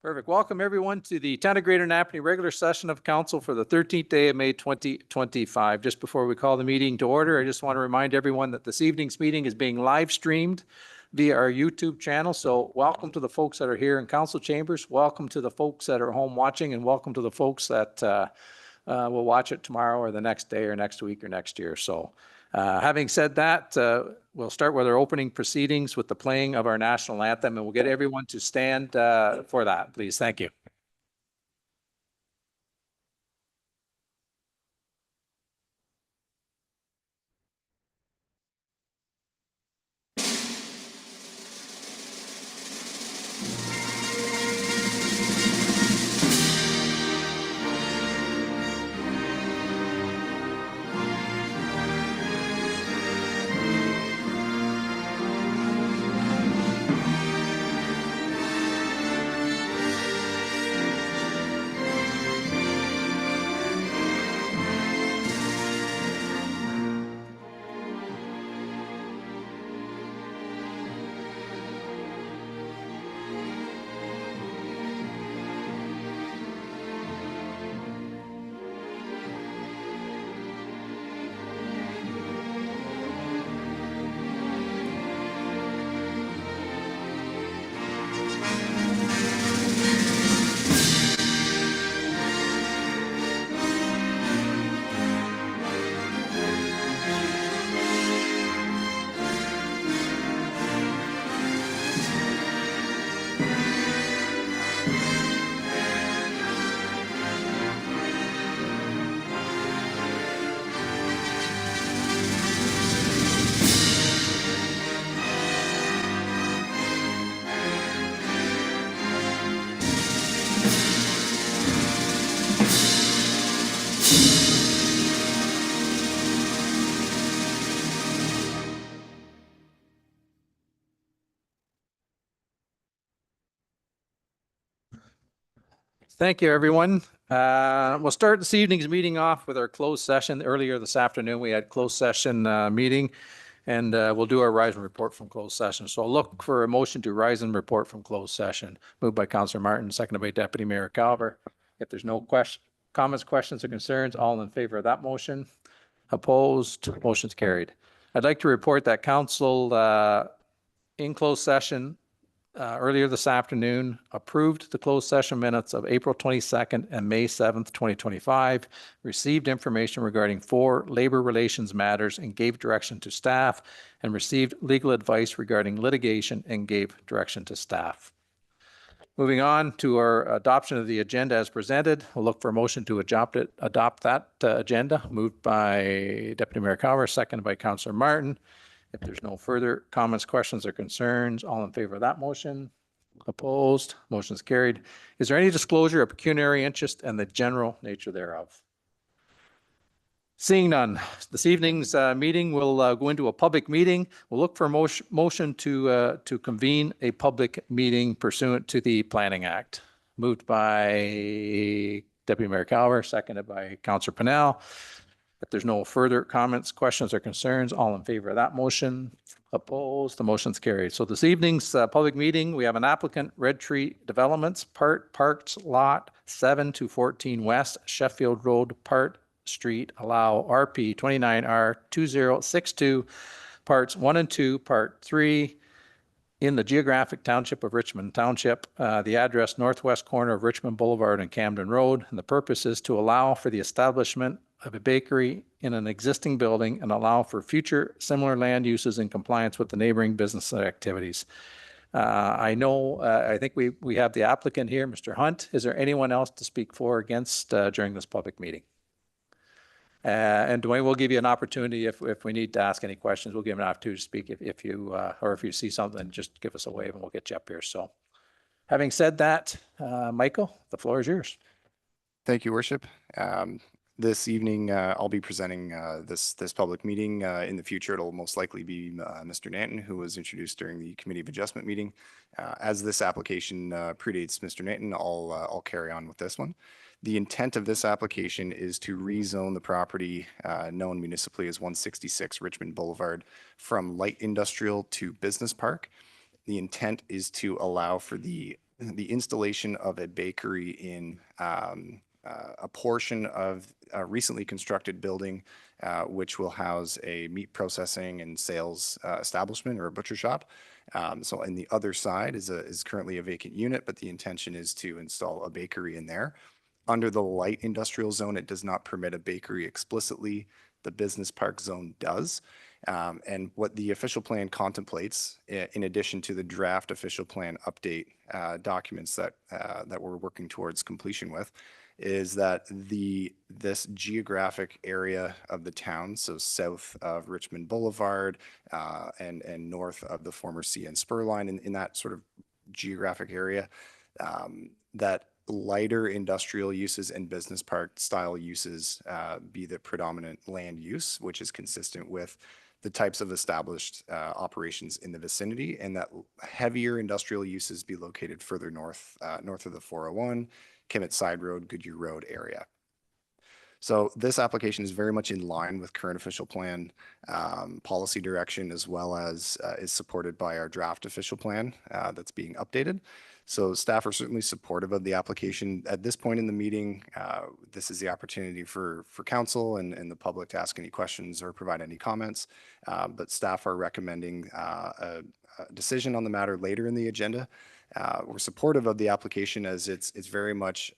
Perfect. Welcome everyone to the Town of Greater Napanee regular session of council for the 13th day of May 2025. Just before we call the meeting to order, I just want to remind everyone that this evening's meeting is being live streamed via our YouTube channel. So welcome to the folks that are here in council chambers. Welcome to the folks that are home watching, and welcome to the folks that will watch it tomorrow or the next day or next week or next year. So having said that, we'll start with our opening proceedings with the playing of our national anthem, and we'll get everyone to stand for that, please. Thank you. Thank you, everyone. We'll start this evening's meeting off with our closed session. Earlier this afternoon, we had closed session meeting, and we'll do our rise and report from closed session. So I'll look for a motion to rise and report from closed session. Moved by Councillor Martin, seconded by Deputy Mayor Calver. If there's no comments, questions, or concerns, all in favor of that motion? Opposed? Motion's carried. I'd like to report that council in closed session earlier this afternoon approved the closed session minutes of April 22nd and May 7th, 2025, received information regarding 4 labor relations matters and gave direction to staff, and received legal advice regarding litigation and gave direction to staff. Moving on to our adoption of the agenda as presented, we'll look for a motion to adopt that agenda. Moved by Deputy Mayor Calver, seconded by Councillor Martin. If there's no further comments, questions, or concerns, all in favor of that motion? Opposed? Motion is carried. Is there any disclosure of pecuniary interest and the general nature thereof? Seeing none, this evening's meeting will go into a public meeting. We'll look for a motion to convene a public meeting pursuant to the Planning Act. Moved by Deputy Mayor Calver, seconded by Councillor Pennell. If there's no further comments, questions, or concerns, all in favor of that motion? Opposed? The motion's carried. So this evening's public meeting, we have an applicant, Red Tree Developments, Parks Lot 7 to 14 West, Sheffield Road, Part Street, allow RP 29R 2062, Parts 1 and 2, Part 3, in the geographic township of Richmond Township, the address northwest corner of Richmond Boulevard and Camden Road. And the purpose is to allow for the establishment of a bakery in an existing building and allow for future similar land uses in compliance with the neighboring business activities. I think we have the applicant here, Mr. Hunt. Is there anyone else to speak for or against during this public meeting? And Dwayne, we'll give you an opportunity if we need to ask any questions. We'll give you an opportunity to speak if you see something, just give us a wave and we'll get you up here. So having said that, Michael, the floor is yours. Thank you, Worship. This evening, I'll be presenting this public meeting. In the future, it'll most likely be Mr. Nanton, who was introduced during the Committee of Adjustment meeting. As this application predates Mr. Nanton, I'll carry on with this one. The intent of this application is to rezone the property known municipally as 166 Richmond Boulevard from light industrial to business park. The intent is to allow for the the installation of a bakery in a portion of a recently constructed building, which will house a meat processing and sales establishment or a butcher shop. So on the other side is currently a vacant unit, but the intention is to install a bakery in there. Under the light industrial zone, it does not permit a bakery explicitly. The business park zone does. And what the official plan contemplates, in addition to the draft official plan update documents that we're working towards completion with, is that this geographic area of the town, so south of Richmond Boulevard and north of the former CN spur line, in that sort of geographic area, that lighter industrial uses and business park style uses be the predominant land use, which is consistent with the types of established operations in the vicinity, and that heavier industrial uses be located further north, north of the 401, Kimmett Side Road, Goodyear Road area. So this application is very much in line with current official plan policy direction, as well as is supported by our draft official plan that's being updated. So staff are certainly supportive of the application. At this point in the meeting, this is the opportunity for council and the public to ask any questions or provide any comments. But staff are recommending a decision on the matter later in the agenda. We're supportive of the application as it's very much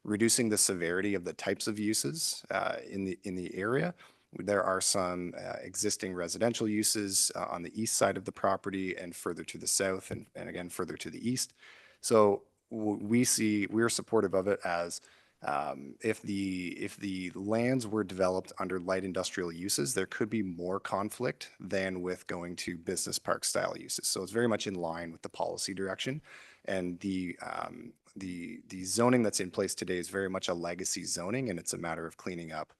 reducing the severity of the types of uses in the area. There are some existing residential uses on the east side of the property and further to the south and again further to the east. So we're supportive of it as if the lands were developed under light industrial uses, there could be more conflict than with going to business park style uses. So it's very much in line with the policy direction, and the zoning that's in place today is very much a legacy zoning, and it's a matter of cleaning up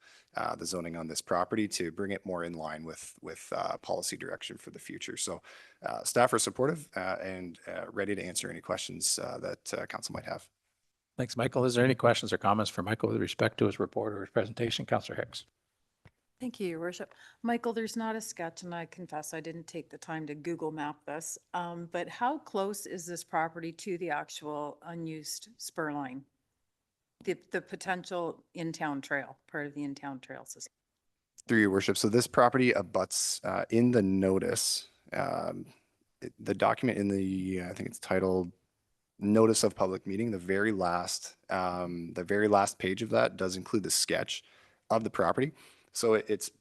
the zoning on this property to bring it more in line with policy direction for the future. So staff are supportive and ready to answer any questions that council might have. Thanks, Michael. Is there any questions or comments for Michael with respect to his report or his presentation? Councillor Hicks. Thank you, Your Worship. Michael, there's not a sketch, and I confess I didn't take the time to Google map this, but how close is this property to the actual unused spur line? The potential in-town trail, part of the in-town trail system? Through your worship, so this property abuts in the notice, the document in the, I think it's titled Notice of Public Meeting, the very last page of that does include the sketch of the property. So it's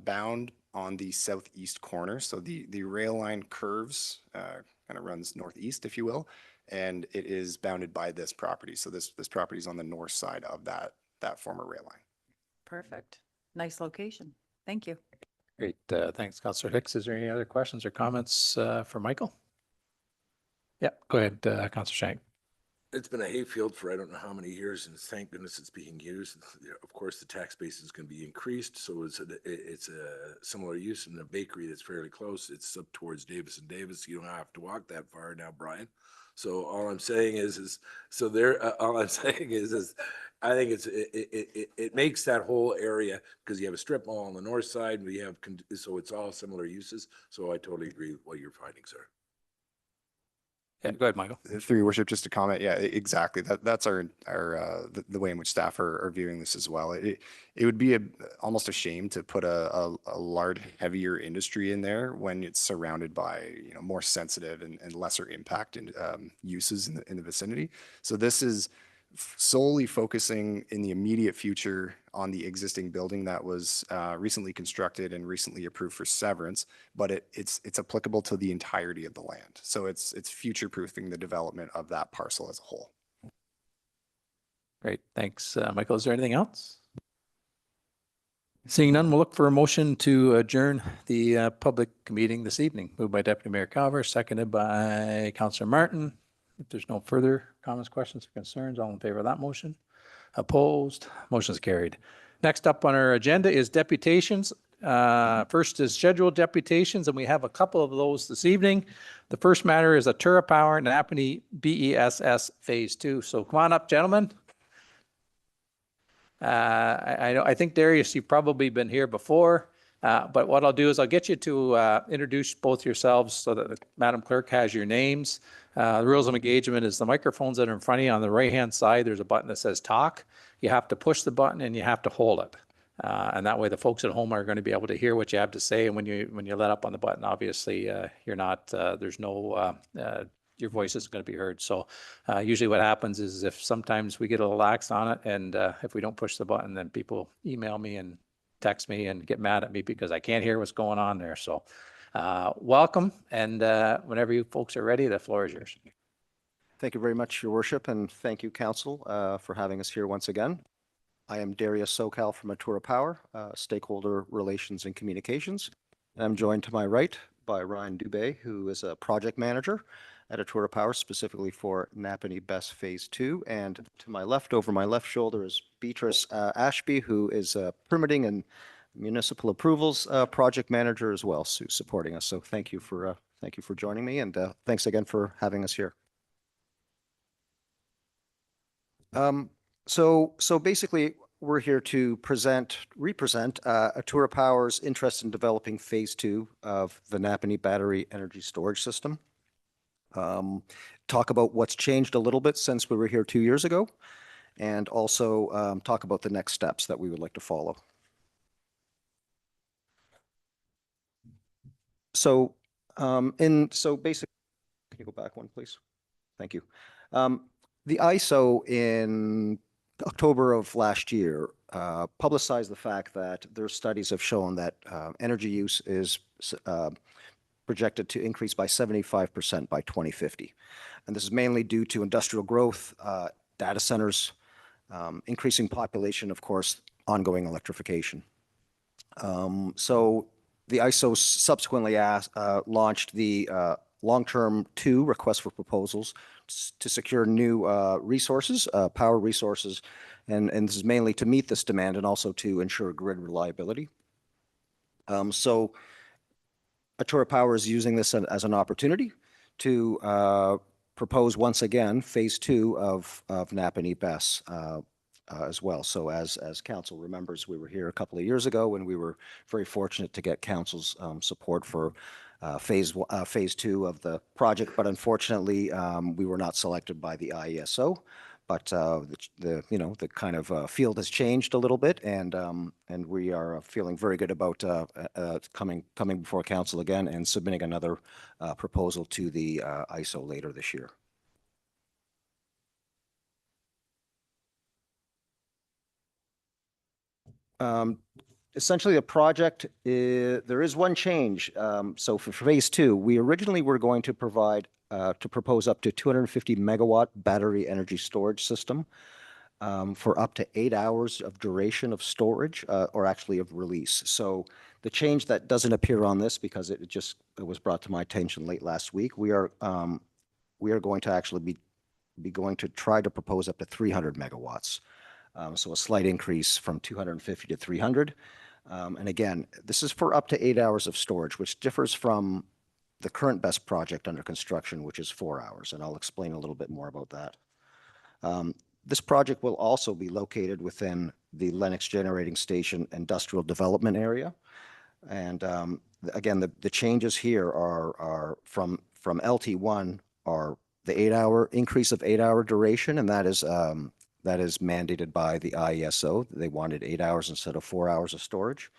bound on the southeast corner. So the rail line curves, kind of runs northeast, if you will, and it is bounded by this property. So this property is on the north side of that former rail line. Perfect. Nice location. Thank you. Great. Thanks, Councillor Hicks. Is there any other questions or comments for Michael? Yeah, go ahead, Councillor Shank. It's been a hayfield for I don't know how many years, and thank goodness it's being used. Of course, the tax base is going to be increased, so it's a similar use in a bakery that's fairly close. It's up towards Davis and Davis. You don't have to walk that far now, Brian. So all I'm saying is all I'm saying is I think it makes that whole area, because you have a strip mall on the north side, and we have so it's all similar uses. So I totally agree with what your findings are. Yeah, go ahead, Michael. Through your worship, just to comment, yeah, exactly. That's the way in which staff are viewing this as well. It would be almost a shame to put a large, heavier industry in there when it's surrounded by more sensitive and lesser impact uses in the vicinity. So this is solely focusing in the immediate future on the existing building that was recently constructed and recently approved for severance, but it's applicable to the entirety of the land. So it's future-proofing the development of that parcel as a whole. Great, thanks, Michael. Is there anything else? Seeing none, we'll look for a motion to adjourn the public meeting this evening. Moved by Deputy Mayor Calver, seconded by Councillor Martin. If there's no further comments, questions, or concerns, all in favor of that motion? Opposed? Motion is carried. Next up on our agenda is deputations. First is scheduled deputations, and we have a couple of those this evening. The first matter is Atura Power Napanee BESS Phase 2. So come on up, gentlemen. I think Darius, you've probably been here before. But what I'll do is I'll get you to introduce both yourselves so that Madam Clerk has your names. The rules of engagement is the microphones that are in front of you. On the right-hand side, there's a button that says talk. You have to push the button and you have to hold it. And that way the folks at home are going to be able to hear what you have to say. And when you let up on the button, obviously you're not, there's no, your voice isn't going to be heard. So usually what happens is if sometimes we get a little lax on it and if we don't push the button, then people email me and text me and get mad at me because I can't hear what's going on there. So welcome. And whenever you folks are ready, the floor is yours. Thank you very much, Your Worship, and thank you, Council, for having us here once again. I am Darius Sokal from Atura Power, Stakeholder Relations and Communications. I'm joined to my right by Ryan Dubé, who is a project manager at Atura Power, specifically for Napanee BESS Phase 2. And to my left, over my left shoulder, is Beatrice Ashby, who is a permitting and municipal approvals project manager as well, so supporting us. So thank you for joining me, and thanks again for having us here. So basically, we're here to represent Atura Power's interest in developing Phase 2 of the Napanee Battery Energy Storage System. Talk about what's changed a little bit since we were here 2 years ago, and also talk about the next steps that we would like to follow. So basically, can you go back one, please? Thank you. The ISO in October of last year publicized the fact that their studies have shown that energy use is projected to increase by 75% by 2050. And this is mainly due to industrial growth, data centers, increasing population, of course, ongoing electrification. So the ISO subsequently launched the long-term 2 requests for proposals to secure new resources, power resources, and this is mainly to meet this demand and also to ensure grid reliability. So Atura Power is using this as an opportunity to propose once again Phase 2 of Napanee BESS as well. So as Council remembers, we were here a couple of years ago and we were very fortunate to get Council's support for Phase 2 of the project, but unfortunately we were not selected by the IESO. But the kind of field has changed a little bit, and we are feeling very good about coming before Council again and submitting another proposal to the ISO later this year. Essentially, the project there is one change. So for Phase 2, we originally were going to propose up to 250 megawatt battery energy storage system for up to 8 hours of duration of storage, or actually of release. So the change that doesn't appear on this, because it was brought to my attention late last week, we are going to actually be going to try to propose up to 300 megawatts. So a slight increase from 250 to 300. And again, this is for up to 8 hours of storage, which differs from the current BESS project under construction, which is 4 hours. And I'll explain a little bit more about that. This project will also be located within the Lennox Generating Station industrial development area. And again, the changes here are from LT1 are the 8-hour increase of 8-hour duration, and that is mandated by the IESO. They wanted 8 hours instead of 4 hours of storage.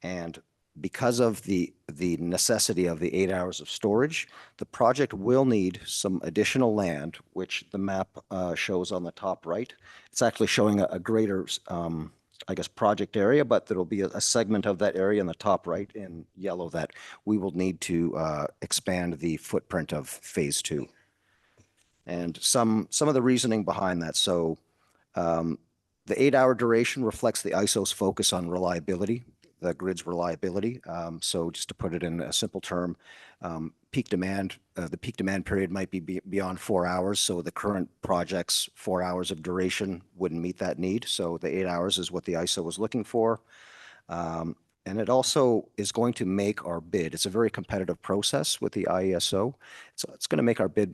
And because of the necessity of the 8 hours of storage, the project will need some additional land, which the map shows on the top right. It's actually showing a greater, I guess, project area, but there'll be a segment of that area in the top right in yellow that we will need to expand the footprint of Phase 2. And some of the reasoning behind that. So the 8-hour duration reflects the ISO's focus on reliability, the grid's reliability. So just to put it in a simple term, peak demand, the peak demand period might be beyond 4 hours. So the current project's 4 hours of duration wouldn't meet that need. So the 8 hours is what the ISO was looking for. And it also is going to make our bid. It's a very competitive process with the IESO. So it's going to make our bid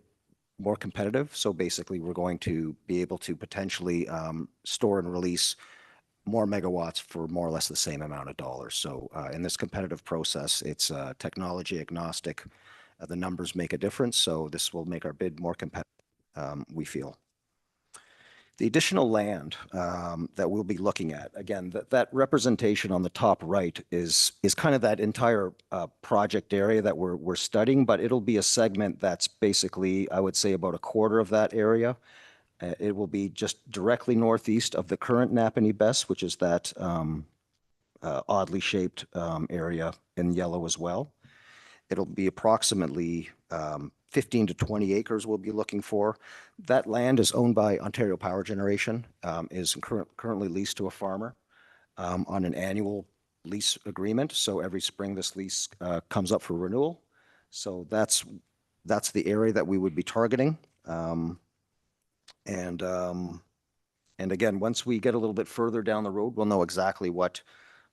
more competitive. So basically, we're going to be able to potentially store and release more megawatts for more or less the same amount of dollars. So in this competitive process, it's technology agnostic. The numbers make a difference, so this will make our bid more competitive, we feel. The additional land that we'll be looking at, again, that representation on the top right is kind of that entire project area that we're studying, but it'll be a segment that's basically, I would say, about a quarter of that area. It will be just directly northeast of the current Napanee BESS, which is that oddly shaped area in yellow as well. It'll be approximately 15 to 20 acres we'll be looking for. That land is owned by Ontario Power Generation, is currently leased to a farmer on an annual lease agreement. So every spring this lease comes up for renewal. So that's the area that we would be targeting. And again, once we get a little bit further down the road, we'll know exactly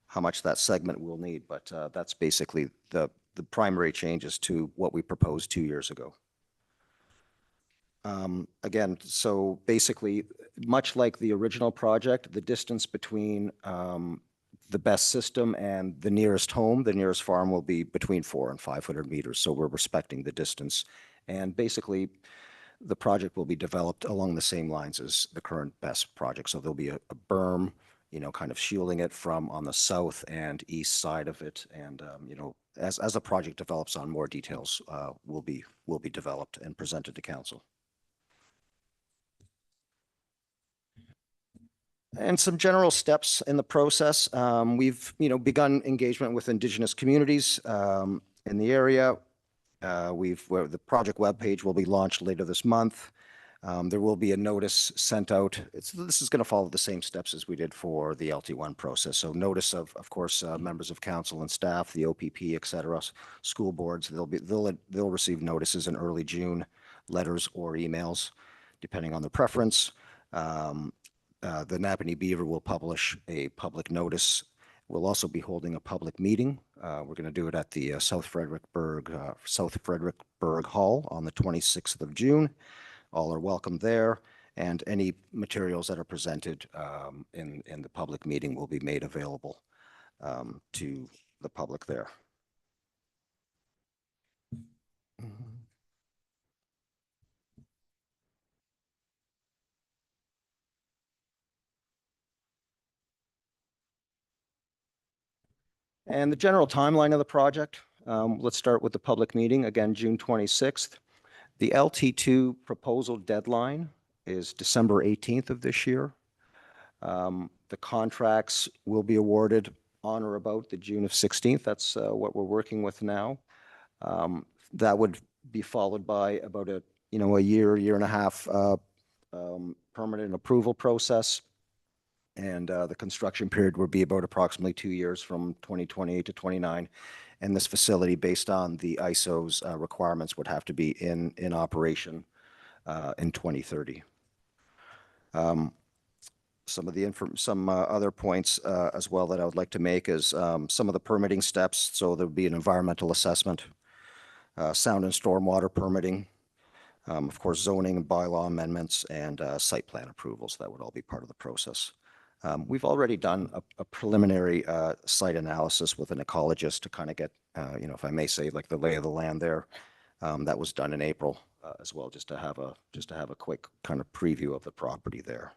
how much that segment will need. But that's basically the primary changes to what we proposed 2 years ago. Again, so basically, much like the original project, the distance between the BESS system and the nearest home, the nearest farm, will be between 400 and 500 meters. So we're respecting the distance. And basically, the project will be developed along the same lines as the current BESS project. So there'll be a berm, kind of shielding it from on the south and east side of it. And, as the project develops on, more details will be developed and presented to council. And some general steps in the process. We've, begun engagement with Indigenous communities in the area. The project webpage will be launched later this month. There will be a notice sent out. This is going to follow the same steps as we did for the LT1 process. So notice of course, members of council and staff, the OPP, et cetera, school boards, they'll receive notices in early June, letters or emails, depending on their preference. The Napanee Beaver will publish a public notice. We'll also be holding a public meeting. We're going to do it at the South Frederickburg Hall on the 26th of June. All are welcome there, and any materials that are presented in the public meeting will be made available to the public there. And the general timeline of the project, let's start with the public meeting, again, June 26th. The LT2 proposal deadline is December 18th of this year. The contracts will be awarded on or about the June of 16th. That's what we're working with now. That would be followed by about a year and a half permanent approval process. And the construction period would be about approximately 2 years from 2028 to 29. And this facility, based on the ISO's requirements, would have to be in operation in 2030. Some other points as well that I would like to make is some of the permitting steps. So there would be an environmental assessment, sound and stormwater permitting, of course, zoning and bylaw amendments, and site plan approvals. That would all be part of the process. We've already done a preliminary site analysis with an ecologist to kind of get, if I may say, like the lay of the land there. That was done in April as well, just to have a quick kind of preview of the property there.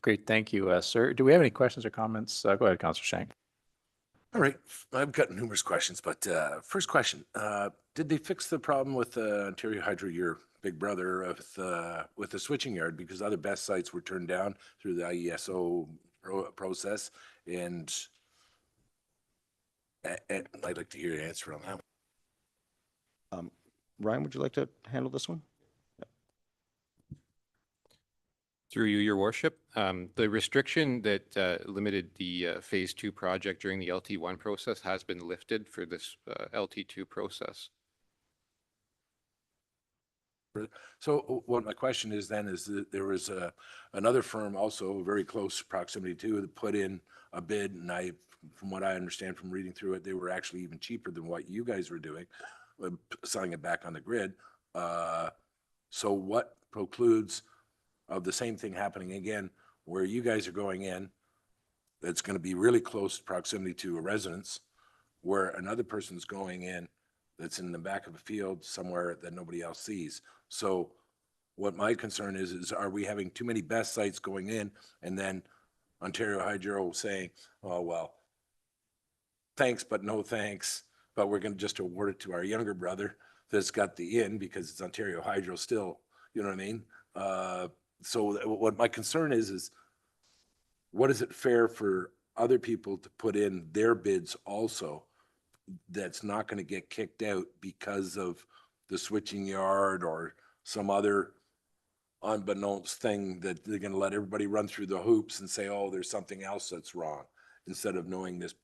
Great. Thank you, sir. Do we have any questions or comments? Go ahead, Councillor Shank. All right, I've got numerous questions, but first question, did they fix the problem with Ontario Hydro, your big brother, with the switching yard? Because other BESS sites were turned down through the IESO process, and I'd like to hear your answer on that. Ryan, would you like to handle this one? Through you, your worship, the restriction that limited the phase 2 project during the LT1 process has been lifted for this LT2 process. So what my question is then is that there was another firm also very close proximity to that put in a bid, and from what I understand from reading through it, they were actually even cheaper than what you guys were doing, selling it back on the grid. So what precludes of the same thing happening again, where you guys are going in, that's going to be really close proximity to a residence, where another person's going in that's in the back of a field somewhere that nobody else sees. So what my concern is are we having too many BESS sites going in, and then Ontario Hydro saying, oh, well, thanks, but no thanks, but we're going to just award it to our younger brother that's got the in because it's Ontario Hydro still, you know what I mean? So what my concern is what is it fair for other people to put in their bids also that's not going to get kicked out because of the switching yard or some other unbeknownst thing that they're going to let everybody run through the hoops and say, oh, there's something else that's wrong, instead of knowing this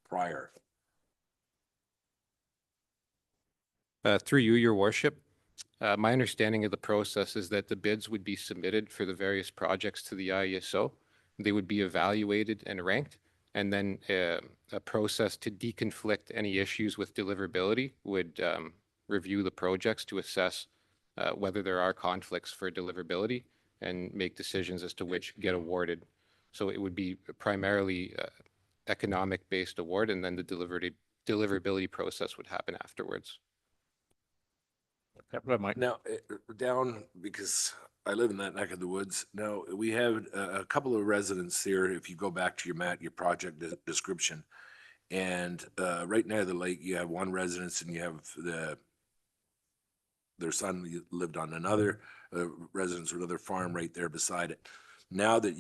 prior. Through you, your worship, my understanding of the process is that the bids would be submitted for the various projects to the IESO. They would be evaluated and ranked, and then a process to deconflict any issues with deliverability would review the projects to assess whether there are conflicts for deliverability and make decisions as to which get awarded. So it would be primarily economic-based award, and then the deliverability process would happen afterwards. Yep, go ahead, Mike. Now, down, because I live in that neck of the woods, now we have a couple of residents here, if you go back to your project description. And right near the lake, you have one residence and you have their son lived on another residence or another farm right there beside it. Now that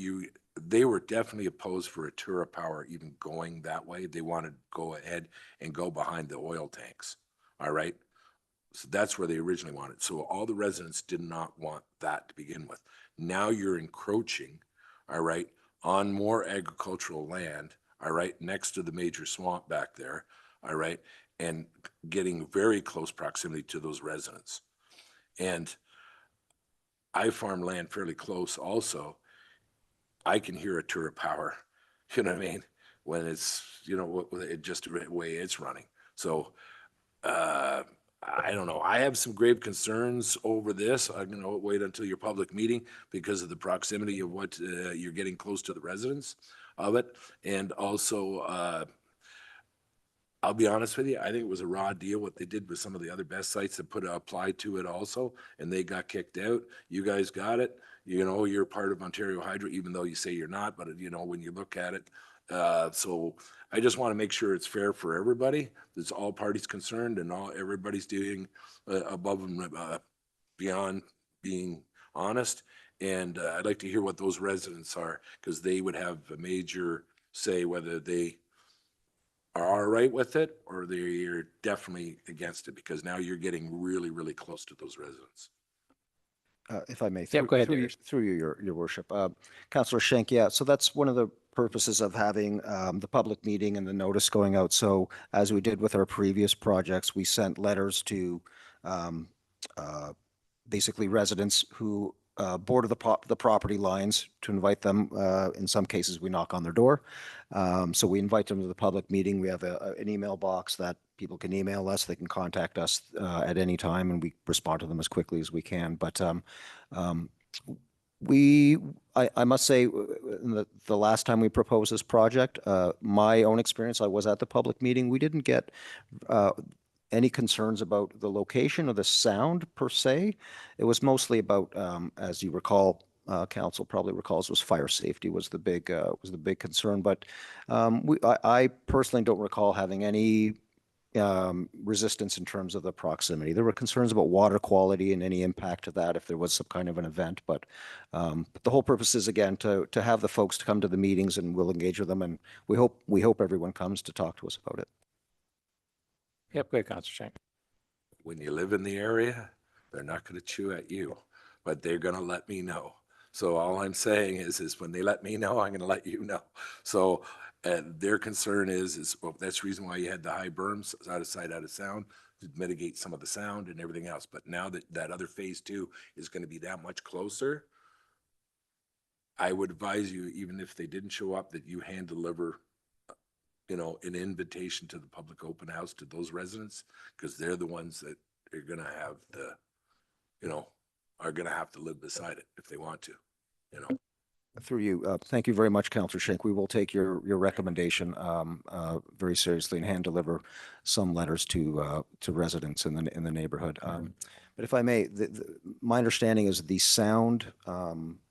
they were definitely opposed for Atura Power even going that way. They wanted to go ahead and go behind the oil tanks. All right. So that's where they originally wanted. So all the residents did not want that to begin with. Now you're encroaching, all right, on more agricultural land, all right, next to the major swamp back there, all right, and getting very close proximity to those residents. And I farm land fairly close also. I can hear Atura Power, you know what I mean, when it's, you know, just the way it's running. So, I don't know. I have some grave concerns over this. I'm going to wait until your public meeting because of the proximity of what you're getting close to the residents of it. And also, I'll be honest with you, I think it was a raw deal what they did with some of the other BESS sites that applied to it also, and they got kicked out. You guys got it. You know, you're part of Ontario Hydro, even though you say you're not, but you know, when you look at it. So I just want to make sure it's fair for everybody. There's all parties concerned and everybody's doing above and beyond being honest. And I'd like to hear what those residents are, because they would have a major say whether they are all right with it or they're definitely against it, because now you're getting really, really close to those residents. If I may, go ahead, through you, your worship. Councillor Schenk, yeah, so that's one of the purposes of having the public meeting and the notice going out. So as we did with our previous projects, we sent letters to basically residents who border the property lines to invite them. In some cases, we knock on their door. So we invite them to the public meeting. We have an email box that people can email us. They can contact us at any time, and we respond to them as quickly as we can. But I must say, the last time we proposed this project, my own experience, I was at the public meeting. We didn't get any concerns about the location or the sound per se. It was mostly about, as you recall, council probably recalls, was fire safety was the big concern. But I personally don't recall having any resistance in terms of the proximity. There were concerns about water quality and any impact to that if there was some kind of an event. But the whole purpose is, again, to have the folks to come to the meetings, and we'll engage with them. And we hope everyone comes to talk to us about it. Yep, go ahead, Councillor Schenk. When you live in the area, they're not going to chew at you, but they're going to let me know. So all I'm saying is when they let me know, I'm gonna let you know. So, and their concern is, well, that's the reason why you had the high berms, out of sight, out of sound, to mitigate some of the sound and everything else. But now that that other phase 2 is gonna be that much closer, I would advise you, even if they didn't show up, that you hand deliver, you know, an invitation to the public open house to those residents, because they're the ones that are gonna have the, you know, are gonna have to live beside it if they want to, you know. Through you, thank you very much, Councillor Schenk. We will take your recommendation very seriously and hand deliver some letters to residents in the neighborhood. But if I may, my understanding is the sound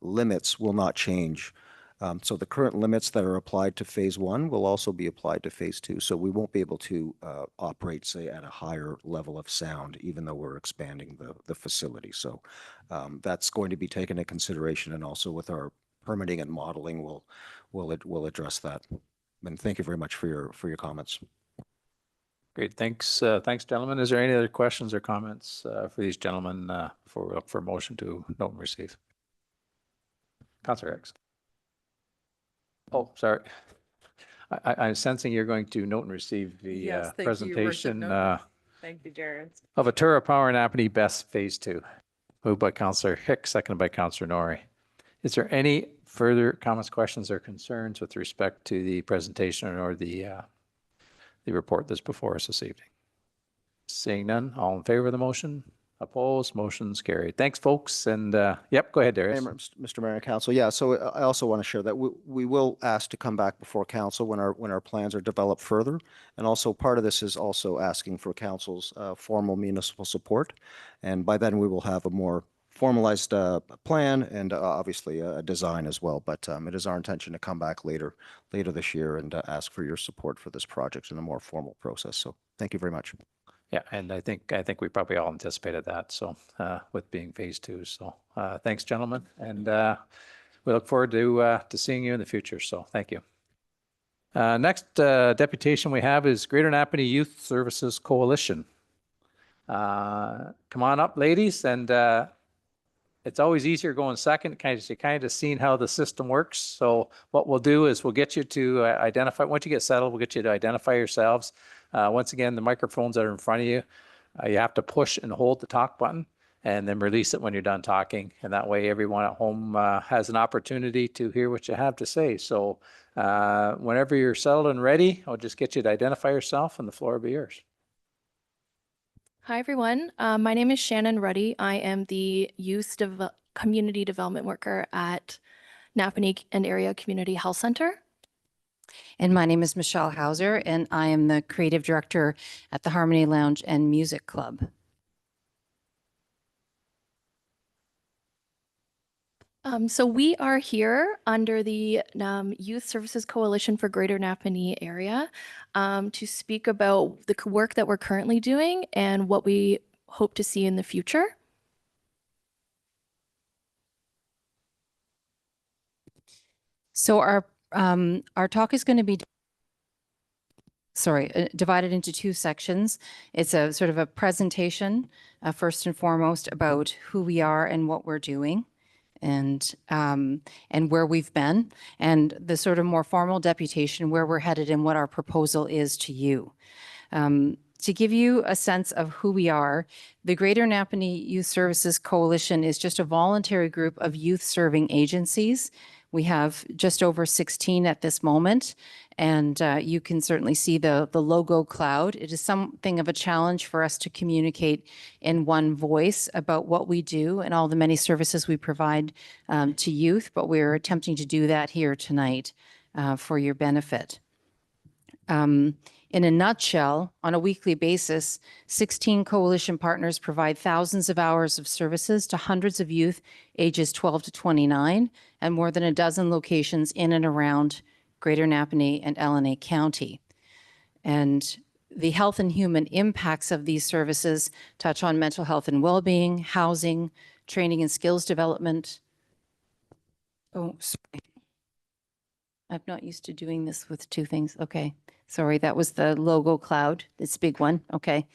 limits will not change. So the current limits that are applied to phase 1 will also be applied to phase 2. So we won't be able to operate, say, at a higher level of sound, even though we're expanding the facility. So that's going to be taken into consideration, and also with our permitting and modeling, we'll address that. And thank you very much for your comments. Great, thanks, thanks, gentlemen. Is there any other questions or comments for these gentlemen before we look for a motion to note and receive? Councillor X. Oh, sorry. I'm sensing you're going to note and receive the Yes, thank you, Your Worship. presentation No. Thank you, Jared. of Atura Power and Napanee BESS Phase 2. Moved by Councillor Hicks, seconded by Councillor Norrie. Is there any further comments, questions, or concerns with respect to the presentation or the report that's before us this evening? Seeing none, all in favor of the motion? Opposed? Motion's carried. Thanks, folks. And yep, go ahead, Darius. Mr. Mayor and Council, yeah, so I also want to share that we will ask to come back before Council when our plans are developed further. And also part of this is also asking for Council's formal municipal support. And by then we will have a more formalized plan and obviously a design as well. But it is our intention to come back later this year and ask for your support for this project in a more formal process. So thank you very much. Yeah, and I think we probably all anticipated that. So with being phase 2, so thanks, gentlemen, and we look forward to seeing you in the future. So thank you. Next deputation we have is Greater Napanee Youth Services Coalition. Come on up, ladies, and it's always easier going second, you kind of seen how the system works. So what we'll do is we'll get you to identify, once you get settled, we'll get you to identify yourselves. Once again, the microphones that are in front of you, you have to push and hold the talk button and then release it when you're done talking. And that way everyone at home has an opportunity to hear what you have to say. So whenever you're settled and ready, I'll just get you to identify yourself and the floor will be yours. Hi, everyone. My name is Shannon Ruddy. I am the Youth Community Development Worker at Napanee and Area Community Health Center. And my name is Michelle Hauser, and I am the Creative Director at the Harmony Lounge and Music Club. So we are here under the Youth Services Coalition for Greater Napanee area to speak about the work that we're currently doing and what we hope to see in the future. So our talk is going to be divided into 2 sections. It's a sort of a presentation, first and foremost, about who we are and what we're doing, and where we've been, and the sort of more formal deputation, where we're headed and what our proposal is to you. To give you a sense of who we are, the Greater Napanee Youth Services Coalition is just a voluntary group of youth serving agencies. We have just over 16 at this moment, and you can certainly see the logo cloud. It is something of a challenge for us to communicate in one voice about what we do and all the many services we provide to youth, but we're attempting to do that here tonight for your benefit. In a nutshell, on a weekly basis, 16 coalition partners provide thousands of hours of services to hundreds of youth ages 12 to 29 and more than a dozen locations in and around Greater Napanee and LNA County. And the health and human impacts of these services touch on mental health and well-being, housing, training and skills development. Oh, sorry. I'm not used to doing this with 2 things. Okay. Sorry, that was the logo cloud. It's a big one. Okay.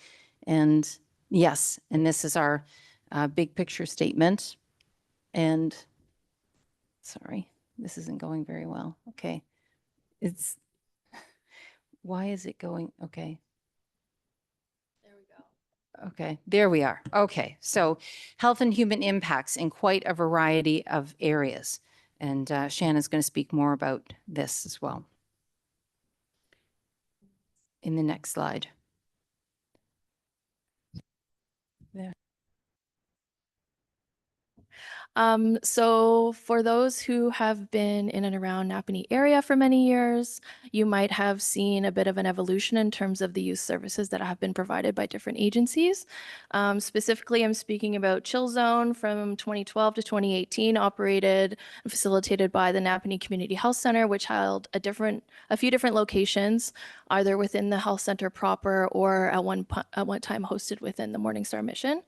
And yes, and this is our big picture statement. And Sorry, this isn't going very well. Okay. Why is it going? Okay. There we go. Okay, there we are. Okay, so health and human impacts in quite a variety of areas. And Shannon's going to speak more about this as well in the next slide. There. So for those who have been in and around Napanee area for many years, you might have seen a bit of an evolution in terms of the youth services that have been provided by different agencies. Specifically, I'm speaking about Chill Zone from 2012 to 2018, operated and facilitated by the Napanee Community Health Center, which held a few different locations, either within the health center proper or at one time hosted within the Morningstar Mission.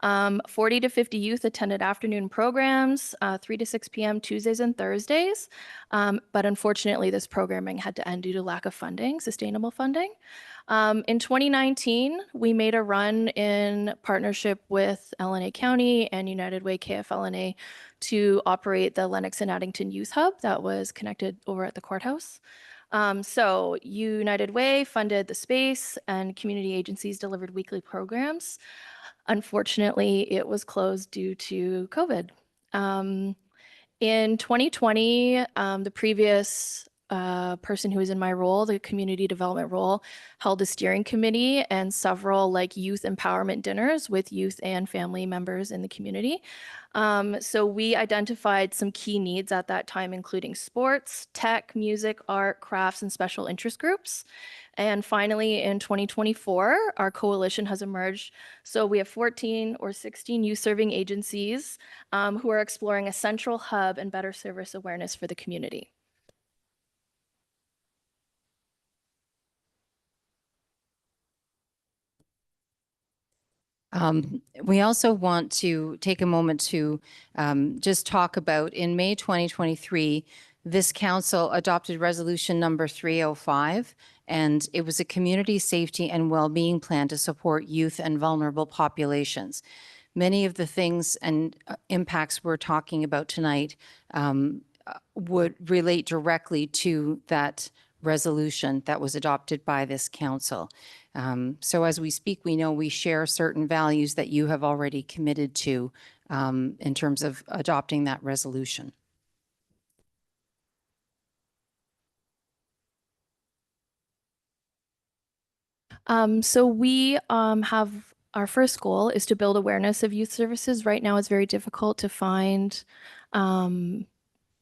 40 to 50 youth attended afternoon programs, 3 to 6 p.m. Tuesdays and Thursdays. But unfortunately, this programming had to end due to lack of funding, sustainable funding. In 2019, we made a run in partnership with LNA County and United Way KFLNA to operate the Lennox and Addington Youth Hub that was connected over at the courthouse. So United Way funded the space and community agencies delivered weekly programs. Unfortunately, it was closed due to COVID. In 2020, the previous person who was in my role, the community development role, held a steering committee and several youth empowerment dinners with youth and family members in the community. So we identified some key needs at that time, including sports, tech, music, art, crafts, and special interest groups. And finally, in 2024, our coalition has emerged. So we have 14 or 16 youth serving agencies who are exploring a central hub and better service awareness for the community. We also want to take a moment to just talk about, in May 2023, this council adopted resolution number 305, and it was a community safety and well-being plan to support youth and vulnerable populations. Many of the things and impacts we're talking about tonight would relate directly to that resolution that was adopted by this council. So as we speak, we know we share certain values that you have already committed to in terms of adopting that resolution. So we have our first goal is to build awareness of youth services. Right now, it's very difficult to find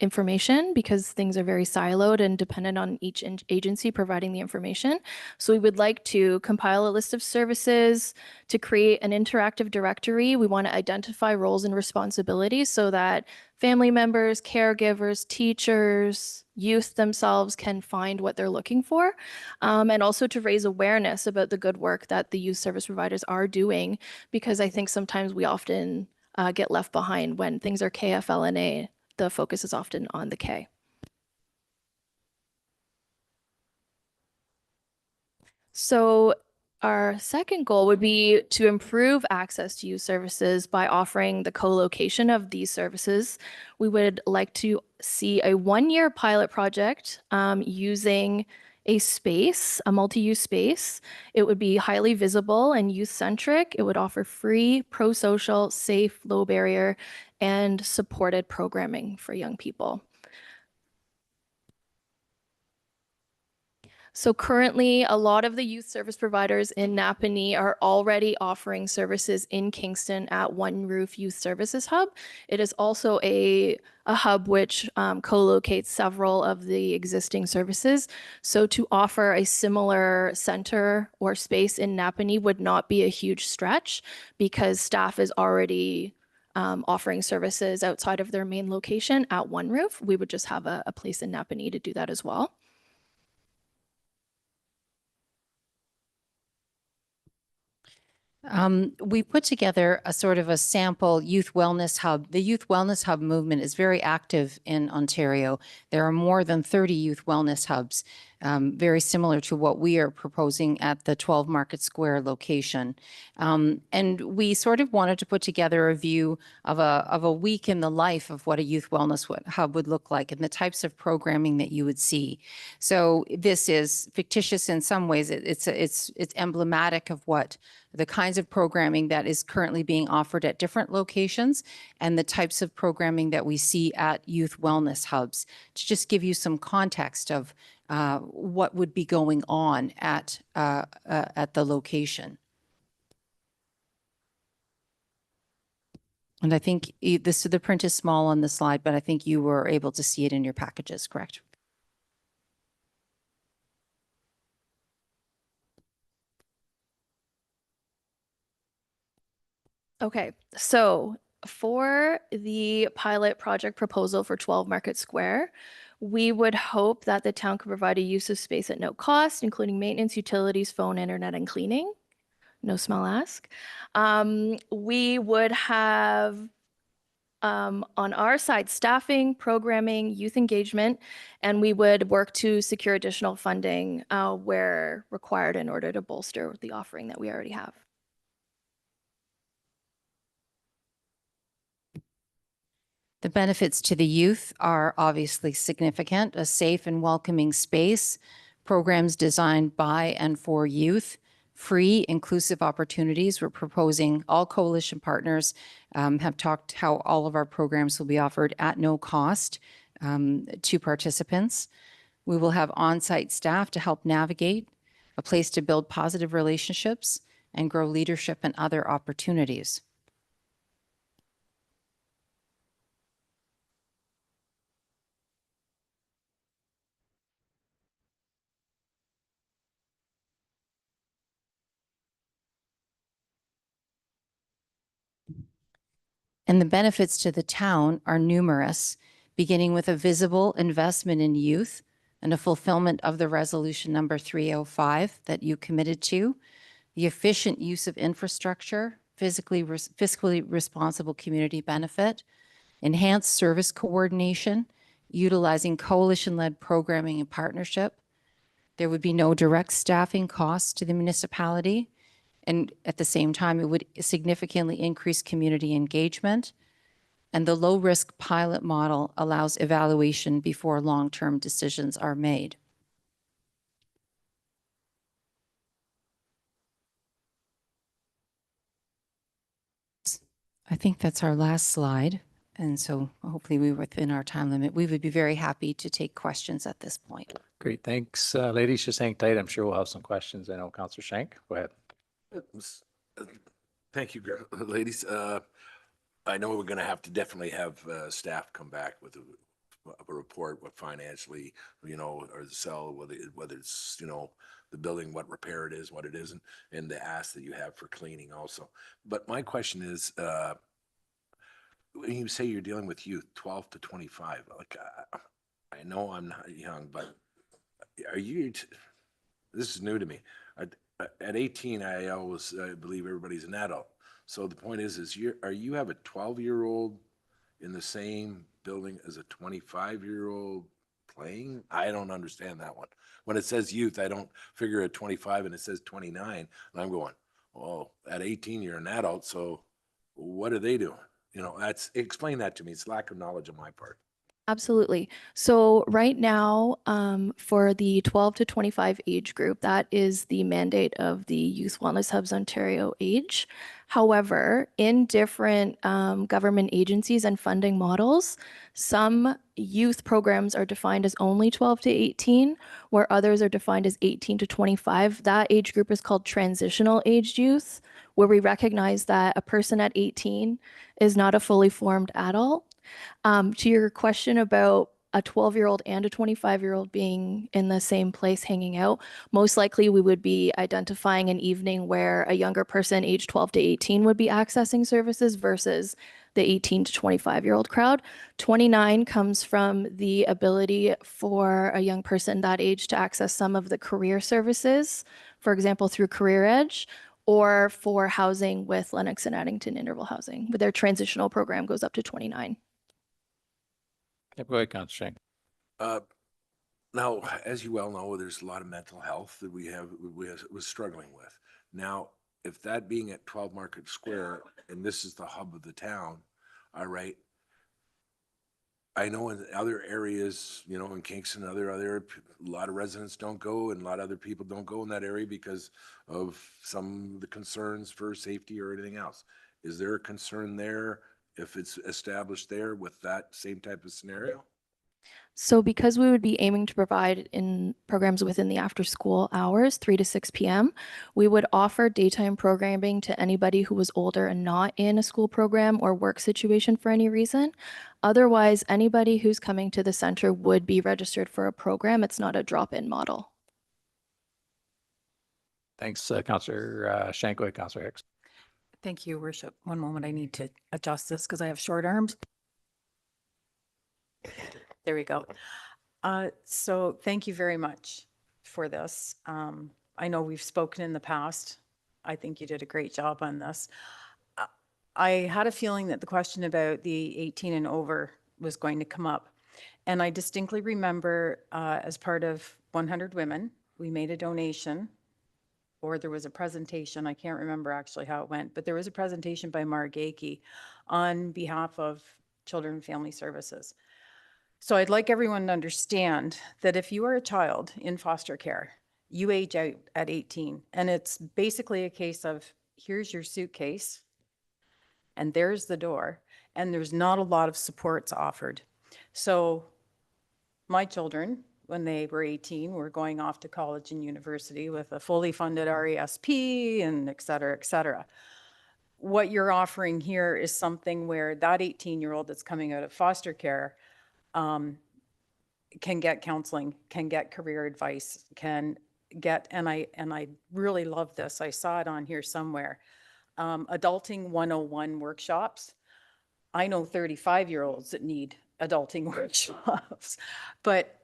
information because things are very siloed and dependent on each agency providing the information. So we would like to compile a list of services, to create an interactive directory. We want to identify roles and responsibilities so that family members, caregivers, teachers, youth themselves can find what they're looking for, and also to raise awareness about the good work that the youth service providers are doing, because I think sometimes we often get left behind when things are KFLNA. The focus is often on the K. So our second goal would be to improve access to youth services by offering the co-location of these services. We would like to see a one-year pilot project using a space, a multi-use space. It would be highly visible and youth-centric. It would offer free, pro-social, safe, low barrier, and supported programming for young people. So currently, a lot of the youth service providers in Napanee are already offering services in Kingston at One Roof Youth Services Hub. It is also a hub which co-locates several of the existing services. So to offer a similar center or space in Napanee would not be a huge stretch because staff is already offering services outside of their main location at One Roof. We would just have a place in Napanee to do that as well. We put together a sort of a sample youth wellness hub. The youth wellness hub movement is very active in Ontario. There are more than 30 youth wellness hubs. very similar to what we are proposing at the 12 Market Square location. And we sort of wanted to put together a view of a week in the life of what a youth wellness hub would look like and the types of programming that you would see. So this is fictitious in some ways. It's emblematic of what the kinds of programming that is currently being offered at different locations and the types of programming that we see at youth wellness hubs, to just give you some context of what would be going on at the location. And I think the print is small on the slide, but I think you were able to see it in your packages, correct? Okay, so for the pilot project proposal for 12 Market Square, we would hope that the town could provide a use of space at no cost, including maintenance, utilities, phone, internet, and cleaning. No small ask. We would have on our side staffing, programming, youth engagement, and we would work to secure additional funding where required in order to bolster the offering that we already have. The benefits to the youth are obviously significant: a safe and welcoming space, programs designed by and for youth, free, inclusive opportunities. We're proposing all coalition partners have talked how all of our programs will be offered at no cost to participants. We will have on-site staff to help navigate, a place to build positive relationships and grow leadership and other opportunities. And the benefits to the town are numerous, beginning with a visible investment in youth and a fulfillment of the resolution number 305 that you committed to, the efficient use of infrastructure, fiscally responsible community benefit, enhanced service coordination, utilizing coalition-led programming and partnership. There would be no direct staffing costs to the municipality. And at the same time, it would significantly increase community engagement. And the low-risk pilot model allows evaluation before long-term decisions are made. I think that's our last slide. And so hopefully we're within our time limit. We would be very happy to take questions at this point. Great, thanks, ladies. Just hang tight. I'm sure we'll have some questions. I know Councillor Shank, go ahead. Thank you, ladies. I know we're going to have to definitely have staff come back with a report, what financially, or the sell, whether it's, the building, what repair it is, what it isn't, and the ask that you have for cleaning also. But my question is, when you say you're dealing with youth 12 to 25, like, I know I'm not young, but are you, this is new to me. At 18, I believe everybody's an adult. So the point is you have a 12-year-old in the same building as a 25-year-old playing? I don't understand that one. When it says youth, I don't figure at 25 and it says 29. And I'm going, well, at 18, you're an adult. So what are they doing? Explain that to me. It's lack of knowledge on my part. Absolutely. So right now, for the 12 to 25 age group, that is the mandate of the Youth Wellness Hubs Ontario Age. However, in different government agencies and funding models, some youth programs are defined as only 12 to 18, where others are defined as 18 to 25. That age group is called transitional aged youth, where we recognize that a person at 18 is not a fully formed adult. To your question about a 12-year-old and a 25-year-old being in the same place hanging out, most likely we would be identifying an evening where a younger person aged 12 to 18 would be accessing services versus the 18 to 25-year-old crowd. 29 comes from the ability for a young person that age to access some of the career services, for example, through Career Edge, or for housing with Lennox and Addington Interval Housing. But their transitional program goes up to 29. Yep, go ahead, Councillor Shank. Now, as you well know, there's a lot of mental health that was struggling with. Now, if that being at 12 Market Square, and this is the hub of the town, all right, I know in other areas, you know, in Kingston, other, a lot of residents don't go and a lot of other people don't go in that area because of some of the concerns for safety or anything else. Is there a concern there if it's established there with that same type of scenario? So because we would be aiming to provide in programs within the after school hours, 3 to 6 p.m., we would offer daytime programming to anybody who was older and not in a school program or work situation for any reason. Otherwise, anybody who's coming to the center would be registered for a program. It's not a drop-in model. Thanks, Councillor Shankway, Councillor Hicks. Thank you, Worship. One moment, I need to adjust this because I have short arms. There we go. So thank you very much for this. I know we've spoken in the past. I think you did a great job on this. I had a feeling that the question about the 18 and over was going to come up. And I distinctly remember as part of 100 Women, we made a donation, or there was a presentation. I can't remember actually how it went, but there was a presentation by Mark Akey on behalf of Children and Family Services. So I'd like everyone to understand that if you are a child in foster care, you age out at 18, and it's basically a case of here's your suitcase and there's the door, and there's not a lot of supports offered. So my children, when they were 18, were going off to college and university with a fully funded RESP and et cetera, et cetera. What you're offering here is something where that 18-year-old that's coming out of foster care can get counseling, can get career advice, can get, and I really love this. I saw it on here somewhere. Adulting 101 workshops. I know 35-year-olds that need adulting workshops, but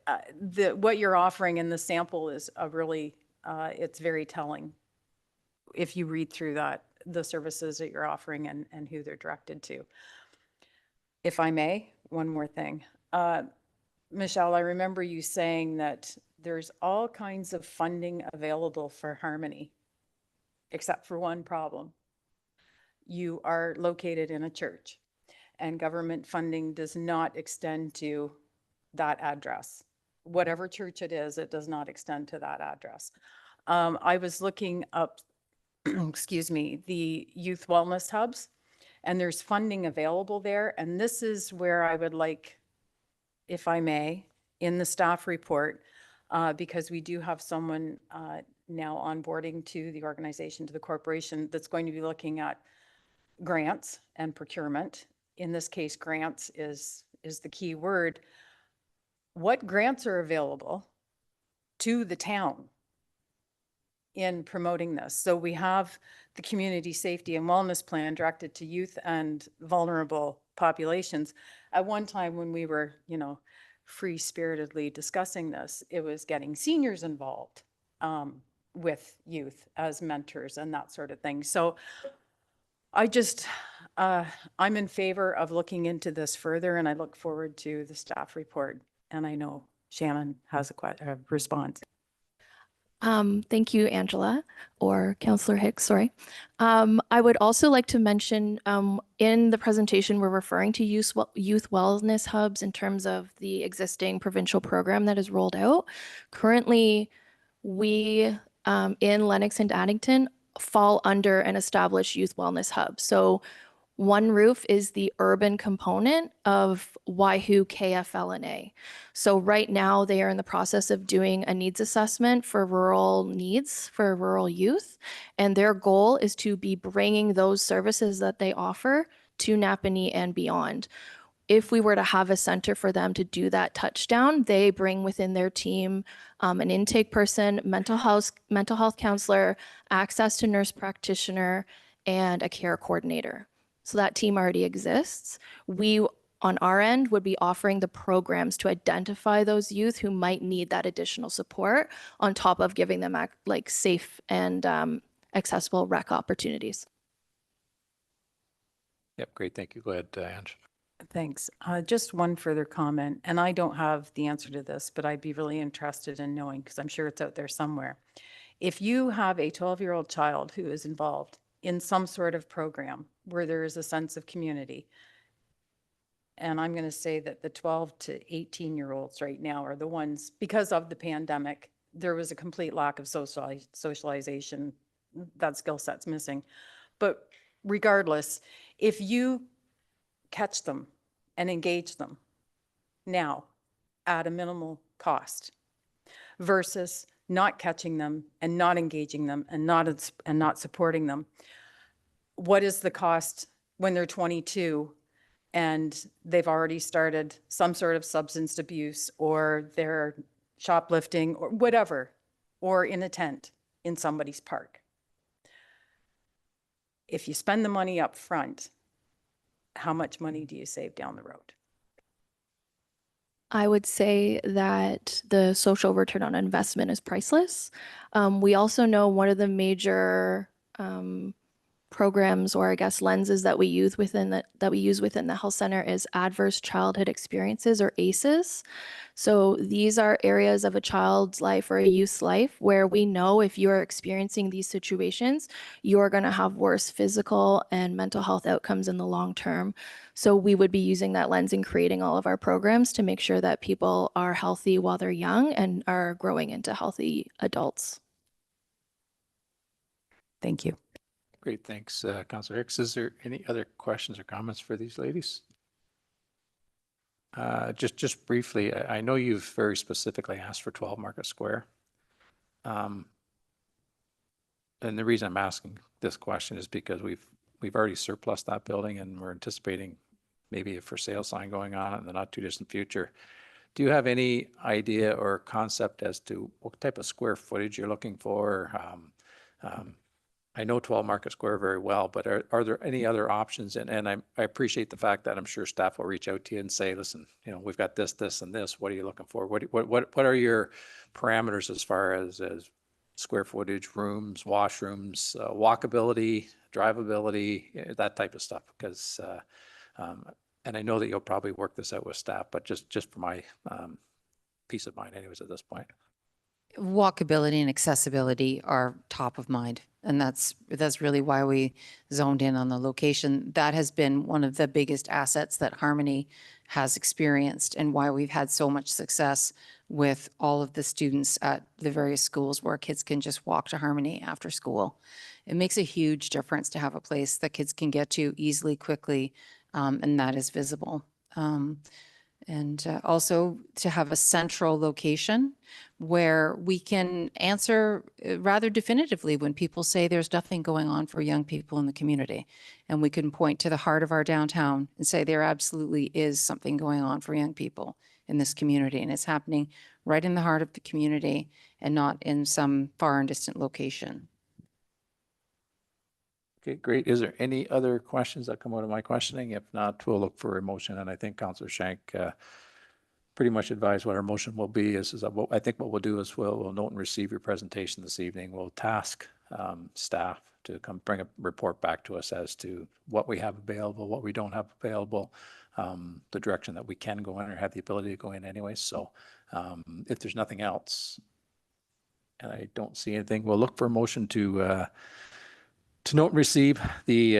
what you're offering in the sample is a really, it's very telling if you read through that, the services that you're offering and who they're directed to. If I may, one more thing. Michelle, I remember you saying that there's all kinds of funding available for Harmony, except for one problem. You are located in a church, and government funding does not extend to that address. Whatever church it is, it does not extend to that address. I was looking up, excuse me, the youth wellness hubs, and there's funding available there. And this is where I would like, if I may, in the staff report, because we do have someone now onboarding to the organization, to the corporation, that's going to be looking at grants and procurement. In this case, grants is the key word. What grants are available to the town in promoting this? So we have the community safety and wellness plan directed to youth and vulnerable populations. At one time when we were, you know, free-spiritedly discussing this, it was getting seniors involved with youth as mentors and that sort of thing. So I just, I'm in favor of looking into this further, and I look forward to the staff report. And I know Shannon has a response. Thank you, Angela, or Councillor Hicks, sorry. I would also like to mention in the presentation, we're referring to youth wellness hubs in terms of the existing provincial program that is rolled out. Currently, we in Lennox and Addington fall under an established youth wellness hub. So One Roof is the urban component of Waihu KFLNA. So right now they are in the process of doing a needs assessment for rural needs for rural youth. And their goal is to be bringing those services that they offer to Napanee and beyond. If we were to have a center for them to do that touchdown, they bring within their team an intake person, mental health counselor, access to nurse practitioner, and a care coordinator. So that team already exists. We, on our end, would be offering the programs to identify those youth who might need that additional support on top of giving them like safe and accessible rec opportunities. Yep, great. Thank you. Go ahead, Ange. Thanks. Just one further comment, and I don't have the answer to this, but I'd be really interested in knowing, because I'm sure it's out there somewhere. If you have a 12-year-old child who is involved in some sort of program where there is a sense of community, and I'm going to say that the 12 to 18-year-olds right now are the ones, because of the pandemic, there was a complete lack of socialization. That skill set's missing. But regardless, if you catch them and engage them now at a minimal cost versus not catching them and not engaging them and not supporting them, what is the cost when they're 22 and they've already started some sort of substance abuse, or they're shoplifting or whatever, or in a tent in somebody's park? If you spend the money up front, how much money do you save down the road? I would say that the social return on investment is priceless. We also know one of the major programs, or I guess lenses, that we use within the health center is adverse childhood experiences, or ACEs. So these are areas of a child's life or a youth's life where we know if you're experiencing these situations, you're going to have worse physical and mental health outcomes in the long term. So we would be using that lens in creating all of our programs to make sure that people are healthy while they're young and are growing into healthy adults. Thank you. Great, thanks, Councillor Hicks. Is there any other questions or comments for these ladies? Just briefly, I know you've very specifically asked for 12 Market Square. And the reason I'm asking this question is because we've already surplused that building, and we're anticipating maybe a for sale sign going on in the not too distant future. Do you have any idea or concept as to what type of square footage you're looking for? I know 12 Market Square very well, but are there any other options? And I appreciate the fact that I'm sure staff will reach out to you and say, listen, you know, we've got this, this, and this. What are you looking for? What are your parameters as far as square footage, rooms, washrooms, walkability, drivability, that type of stuff? Because, and I know that you'll probably work this out with staff, but just for my peace of mind anyways at this point. Walkability and accessibility are top of mind. And that's really why we zoned in on the location. That has been one of the biggest assets that Harmony has experienced, and why we've had so much success with all of the students at the various schools where kids can just walk to Harmony after school. It makes a huge difference to have a place that kids can get to easily, quickly, and that is visible. And also to have a central location where we can answer rather definitively when people say there's nothing going on for young people in the community. And we can point to the heart of our downtown and say there absolutely is something going on for young people in this community. And it's happening right in the heart of the community and not in some far and distant location. Okay, great. Is there any other questions that come out of my questioning? If not, we'll look for a motion. And I think Councillor Shank pretty much advised what our motion will be. I think what we'll do is we'll note and receive your presentation this evening. We'll task staff to come bring a report back to us as to what we have available, what we don't have available, the direction that we can go in or have the ability to go in anyway. So if there's nothing else, and I don't see anything, we'll look for a motion to note and receive the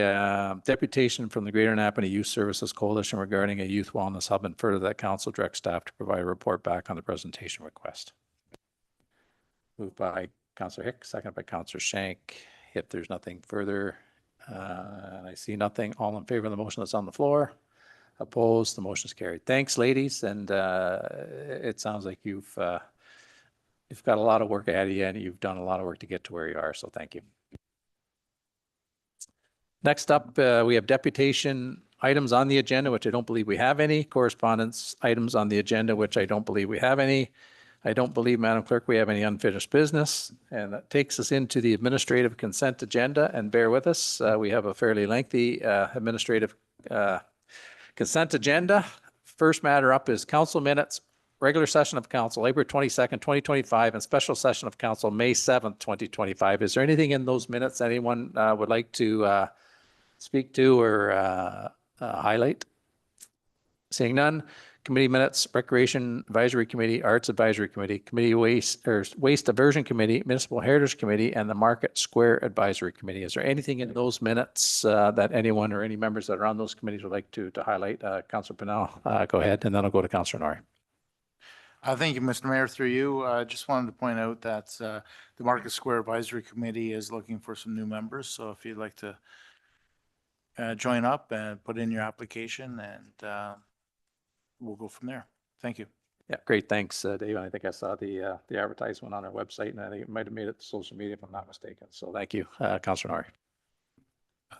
deputation from the Greater Napanee Youth Services Coalition regarding a youth wellness hub, and further that council direct staff to provide a report back on the presentation request. Moved by Councillor Hicks, second by Councillor Shank. If there's nothing further, and I see nothing, all in favor of the motion that's on the floor? Opposed? The motion is carried. Thanks, ladies. And it sounds like you've got a lot of work ahead of you, and you've done a lot of work to get to where you are. So thank you. Next up, we have deputation items on the agenda, which I don't believe we have any. Correspondence items on the agenda, which I don't believe we have any. I don't believe, Madam Clerk, we have any unfinished business. And that takes us into the administrative consent agenda. And bear with us, we have a fairly lengthy administrative consent agenda. First matter up is council minutes, regular session of council, April 22nd, 2025, and special session of council, May 7th, 2025. Is there anything in those minutes anyone would like to speak to or highlight? Seeing none, committee minutes, Recreation Advisory Committee, Arts Advisory Committee, Committee Waste Diversion Committee, Municipal Heritage Committee, and the Market Square Advisory Committee. Is there anything in those minutes that anyone or any members that are on those committees would like to highlight? Councillor Pennell, go ahead, and then I'll go to Councillor Norrie. Thank you, Mr. Mayor. Through you, just wanted to point out that the Market Square Advisory Committee is looking for some new members. So if you'd like to join up and put in your application, and we'll go from there. Thank you. Yeah, great. Thanks, Dave. I think I saw the advertisement on our website, and I think it might have made it to social media if I'm not mistaken. So thank you, Councillor Norrie.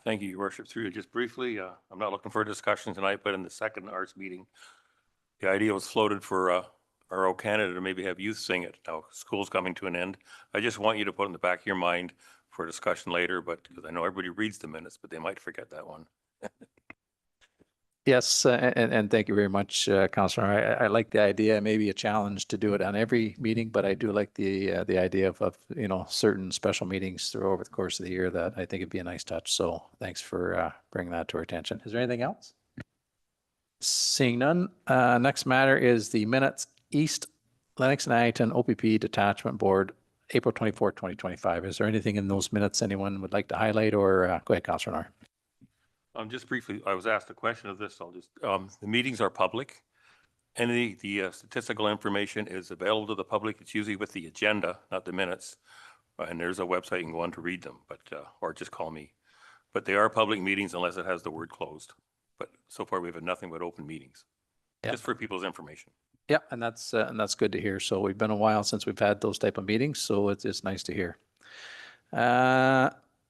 Thank you, Your Worship. Through you, just briefly, I'm not looking for a discussion tonight, but in the second arts meeting, the idea was floated for RO Canada to maybe have youth sing it. Now, school's coming to an end. I just want you to put in the back of your mind for discussion later, but because I know everybody reads the minutes, but they might forget that one. Yes, and thank you very much, Councillor. I like the idea, maybe a challenge to do it on every meeting, but I do like the idea of certain special meetings through over the course of the year that I think it'd be a nice touch. So thanks for bringing that to our attention. Is there anything else? Seeing none, next matter is the minutes East Lennox and Addington OPP Detachment Board, April 24th, 2025. Is there anything in those minutes anyone would like to highlight, or go ahead, Councillor Norrie? Just briefly, I was asked a question of this. I'll just, the meetings are public. And the statistical information is available to the public. It's usually with the agenda, not the minutes. And there's a website you can go on to read them, but, or just call me. But they are public meetings unless it has the word closed. But so far we've had nothing but open meetings, just for people's information. Yeah, and that's good to hear. So we've been a while since we've had those type of meetings, so it's nice to hear.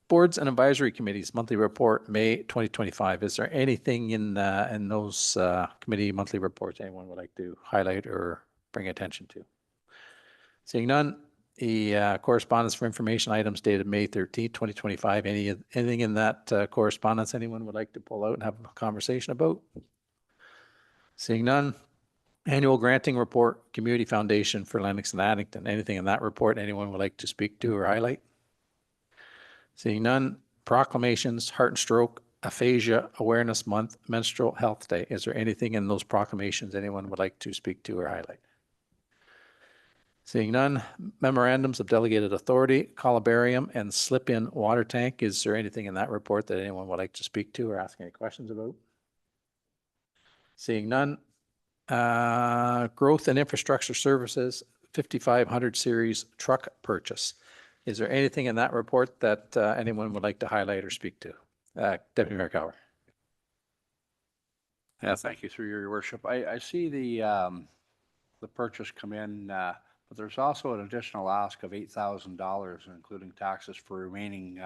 Boards and advisory committees, monthly report, May 2025. Is there anything in those committee monthly reports anyone would like to highlight or bring attention to? Seeing none, the correspondence for information items dated May 13th, 2025. Anything in that correspondence anyone would like to pull out and have a conversation about? Seeing none, annual granting report, Community Foundation for Lennox and Addington. Anything in that report anyone would like to speak to or highlight? Seeing none, proclamations, Heart and Stroke, Aphasia Awareness Month, Menstrual Health Day. Is there anything in those proclamations anyone would like to speak to or highlight? Seeing none, memorandums of delegated authority, columbarium and slip-in water tank. Is there anything in that report that anyone would like to speak to or ask any questions about? Seeing none, growth and infrastructure services, 5500 series truck purchase. Is there anything in that report that anyone would like to highlight or speak to? Deputy Mayor Cower. Yeah, thank you, through your worship. I see the purchase come in, but there's also an additional ask of $8,000, including taxes for remaining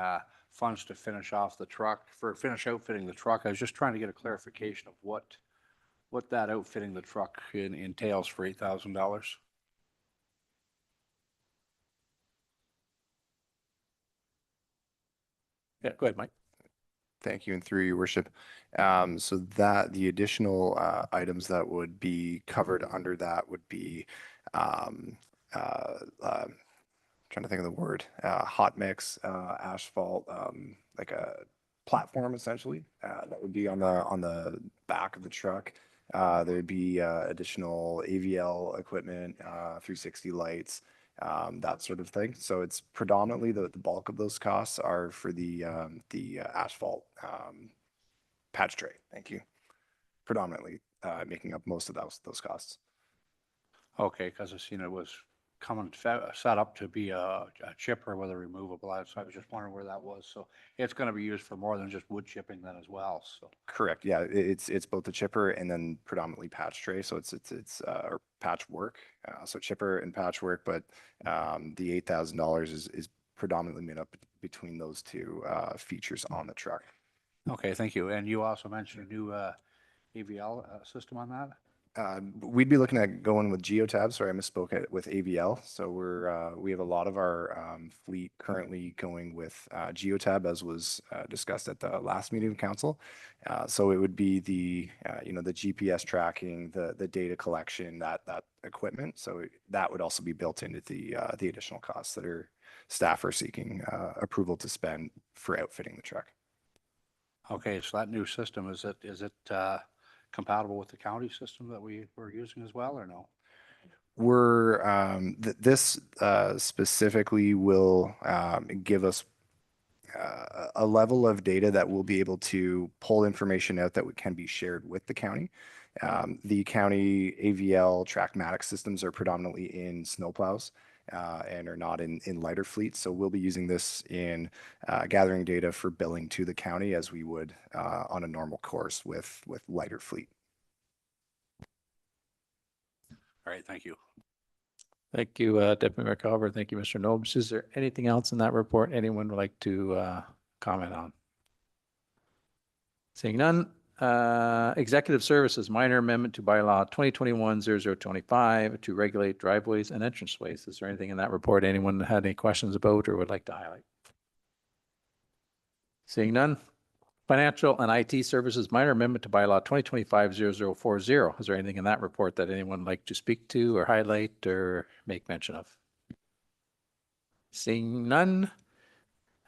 funds to finish off the truck, finish outfitting the truck. I was just trying to get a clarification of what that outfitting the truck entails for $8,000. Yeah, go ahead, Mike. Thank you, and through your worship. So that the additional items that would be covered under that would be trying to think of the word, hot mix, asphalt, like a platform essentially, that would be on the back of the truck. There would be additional AVL equipment, 360 lights, that sort of thing. So it's predominantly the bulk of those costs are for the asphalt patch tray. Thank you. Predominantly making up most of those costs. Okay, because I've seen it was coming set up to be a chipper with a removable out. So I was just wondering where that was. So it's going to be used for more than just wood chipping then as well. So correct. Yeah, it's both the chipper and then predominantly patch tray. So it's or patch work. So chipper and patch work, but the $8,000 is predominantly made up between those two features on the truck. okay, thank you. And you also mentioned a new AVL system on that. We'd be looking at going with Geotab. Sorry, I misspoke with AVL. So we have a lot of our fleet currently going with Geotab, as was discussed at the last meeting of council. So it would be the the GPS tracking, the data collection, that equipment. So that would also be built into the additional costs that staff are seeking approval to spend for outfitting the truck. Okay, so that new system, is it compatible with the county system that we were using as well, or no? We're, this specifically will give us a level of data that we'll be able to pull information out that can be shared with the county. The county AVL Trackmatic systems are predominantly in snowplows and are not in lighter fleets. So we'll be using this in gathering data for billing to the county as we would on a normal course with lighter fleet. All right, thank you. Thank you, Deputy Mayor Calvert. Thank you, Mr. Nobes. Is there anything else in that report anyone would like to comment on? Seeing none. Executive Services, minor amendment to bylaw 2021-0025 to regulate driveways and entranceways. Is there anything in that report anyone had any questions about or would like to highlight? Seeing none. Financial and IT Services, minor amendment to bylaw 2025-0040. Is there anything in that report that anyone would like to speak to or highlight or make mention of? Seeing none.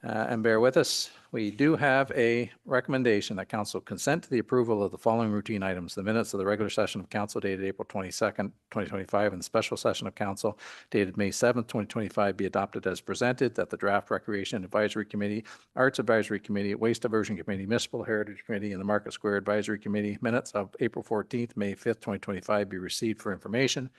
And bear with us, we do have a recommendation that council consent to the approval of the following routine items: the minutes of the regular session of council dated April 22nd, 2025, and the special session of council dated May 7th, 2025 be adopted as presented, that the Draft Recreation Advisory Committee, Arts Advisory Committee, Waste Diversion Committee, Municipal Heritage Committee, and the Market Square Advisory Committee minutes of April 14th, May 5th, 2025 be received for information.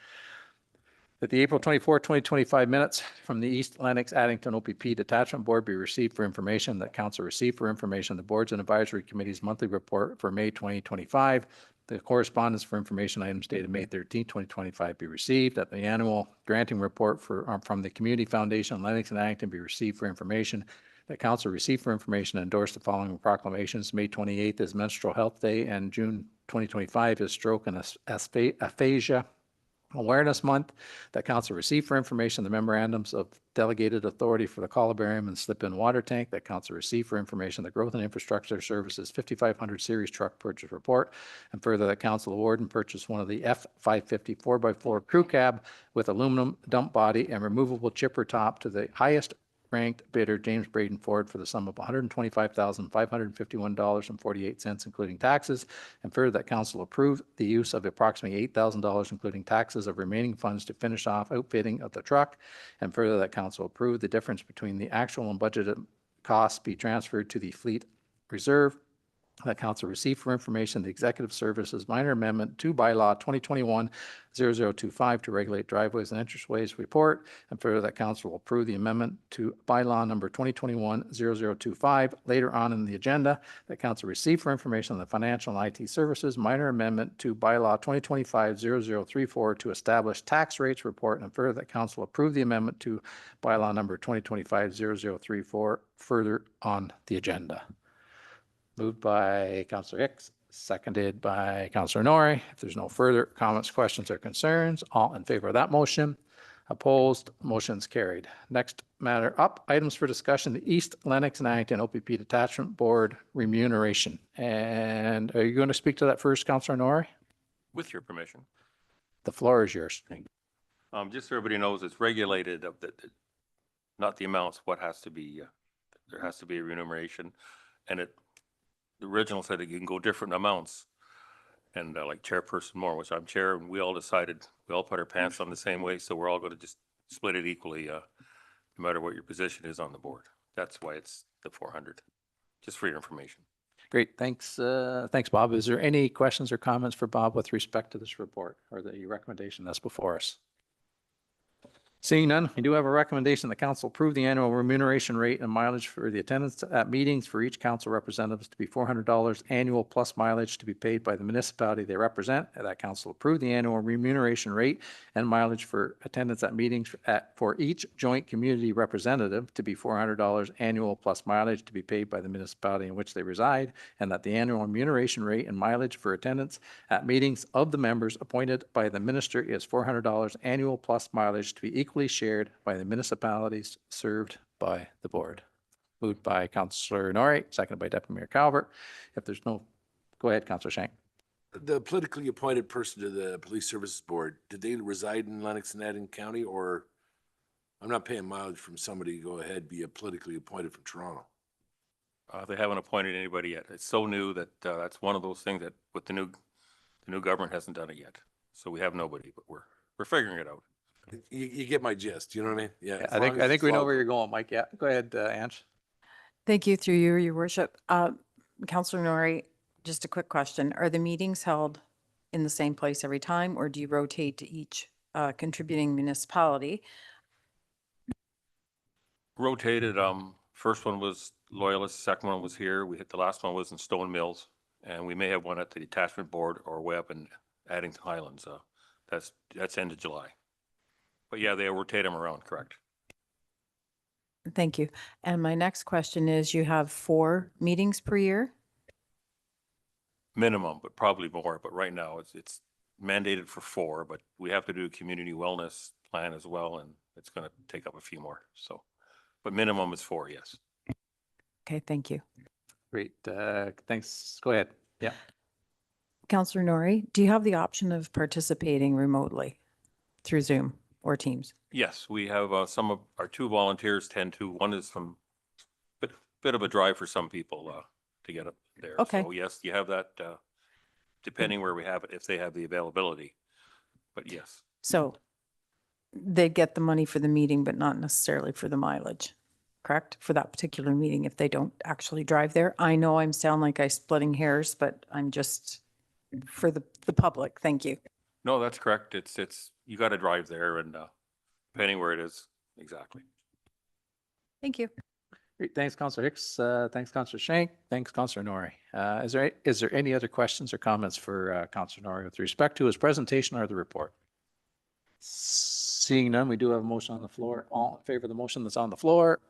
That the April 24, 2025 minutes from the East Lennox Addington OPP Detachment Board be received for information, that council receive for information the boards and advisory committees monthly report for May 2025. The correspondence for information items dated May 13, 2025 be received. That the annual granting report from the Community Foundation Lennox and Addington be received for information. That council receive for information and endorse the following proclamations. May 28th is Menstrual Health Day, and June 2025 is Stroke and Aphasia Awareness Month. That council receive for information the memorandums of delegated authority for the columbarium and slip-in water tank. That council receive for information the Growth and Infrastructure Services 5500 series truck purchase report. And further, that council award and purchase one of the F550 4x4 crew cab with aluminum dump body and removable chipper top to the highest ranked bidder, James Braden Ford, for the sum of $125,551.48, including taxes. And further, that council approve the use of approximately $8,000, including taxes, of remaining funds to finish off outfitting of the truck. And further, that council approve the difference between the actual and budgeted costs be transferred to the fleet reserve. That council receive for information the Executive Services minor amendment to bylaw 2021-0025 to regulate driveways and entranceways report. And further, that council will approve the amendment to bylaw number 2021-0025 later on in the agenda. That council receive for information on the Financial and IT Services minor amendment to bylaw 2025-0034 to establish tax rates report. And further, that council approve the amendment to bylaw number 2025-0034 further on the agenda. Moved by Councillor Hicks, seconded by Councillor Norrie. If there's no further comments, questions, or concerns, all in favor of that motion? Opposed? Motion's carried. Next matter up, items for discussion, the East Lennox and Addington OPP Detachment Board remuneration. And are you going to speak to that first, Councillor Norrie? With your permission. The floor is yours. Just so everybody knows, it's regulated of not the amounts, what has to be, there has to be a remuneration. And the original said that you can go different amounts. And like Chairperson Moore, which I'm chair, and we all decided, we all put our pants on the same way. So we're all going to just split it equally, no matter what your position is on the board. That's why it's the 400, just for your information. Great. Thanks. Thanks, Bob. Is there any questions or comments for Bob with respect to this report or the recommendation that's before us? Seeing none, we do have a recommendation that council approve the annual remuneration rate and mileage for the attendance at meetings for each council representatives to be $400 annual plus mileage to be paid by the municipality they represent. That council approve the annual remuneration rate and mileage for attendance at meetings for each joint community representative to be $400 annual plus mileage to be paid by the municipality in which they reside, and that the annual remuneration rate and mileage for attendance at meetings of the members appointed by the minister is $400 annual plus mileage to be equally shared by the municipalities served by the board. Moved by Councillor Norrie, seconded by Deputy Mayor Calvert. If there's no, go ahead, Councillor Shank. The politically appointed person to the Police Services Board, did they reside in Lennox and Addington County, or I'm not paying mileage from somebody to go ahead, be a politically appointed from Toronto? They haven't appointed anybody yet. It's so new that that's one of those things that with the new The new government hasn't done it yet. So we have nobody, but we're figuring it out. You get my gist, you know what I mean? Yeah. Yeah, as I long think, as I think it's we know logged. where you're going, Mike. Yeah, go ahead, Ange. Thank you, through you, your worship. Councillor Nori, just a quick question. Are the meetings held in the same place every time, or do you rotate to each contributing municipality? Rotated, first one was Loyalist, second one was here. The last one was in Stone Mills. And we may have one at the Detachment Board or way up in Addington Highlands. That's end of July. But yeah, they rotate them around, correct? Thank you. And my next question is, you have 4 meetings per year? Minimum, but probably more. But right now it's mandated for 4, but we have to do a community wellness plan as well. And it's going to take up a few more. So, but minimum is 4, yes. Okay, thank you. Great, thanks. Go ahead. Yeah. Councillor Nori, do you have the option of participating remotely through Zoom or Teams? Yes, we have some of our 2 volunteers tend to. One is from bit of a drive for some people to get up there. Okay. So yes, you have that depending where we have it, if they have the availability. But yes, So they get the money for the meeting, but not necessarily for the mileage, correct? For that particular meeting, if they don't actually drive there. I know I'm sound like I'm splitting hairs, but I'm just for the public. Thank you. no, that's correct. It's you got to drive there and depending where it is, exactly. Thank you. Great, thanks, Councillor Hicks. Thanks, Councillor Shank. Thanks, Councillor Nori. Is there any other questions or comments for Councillor Nori with respect to his presentation or the report? Seeing none, we do have a motion on the floor. All in favor of the motion that's on the floor?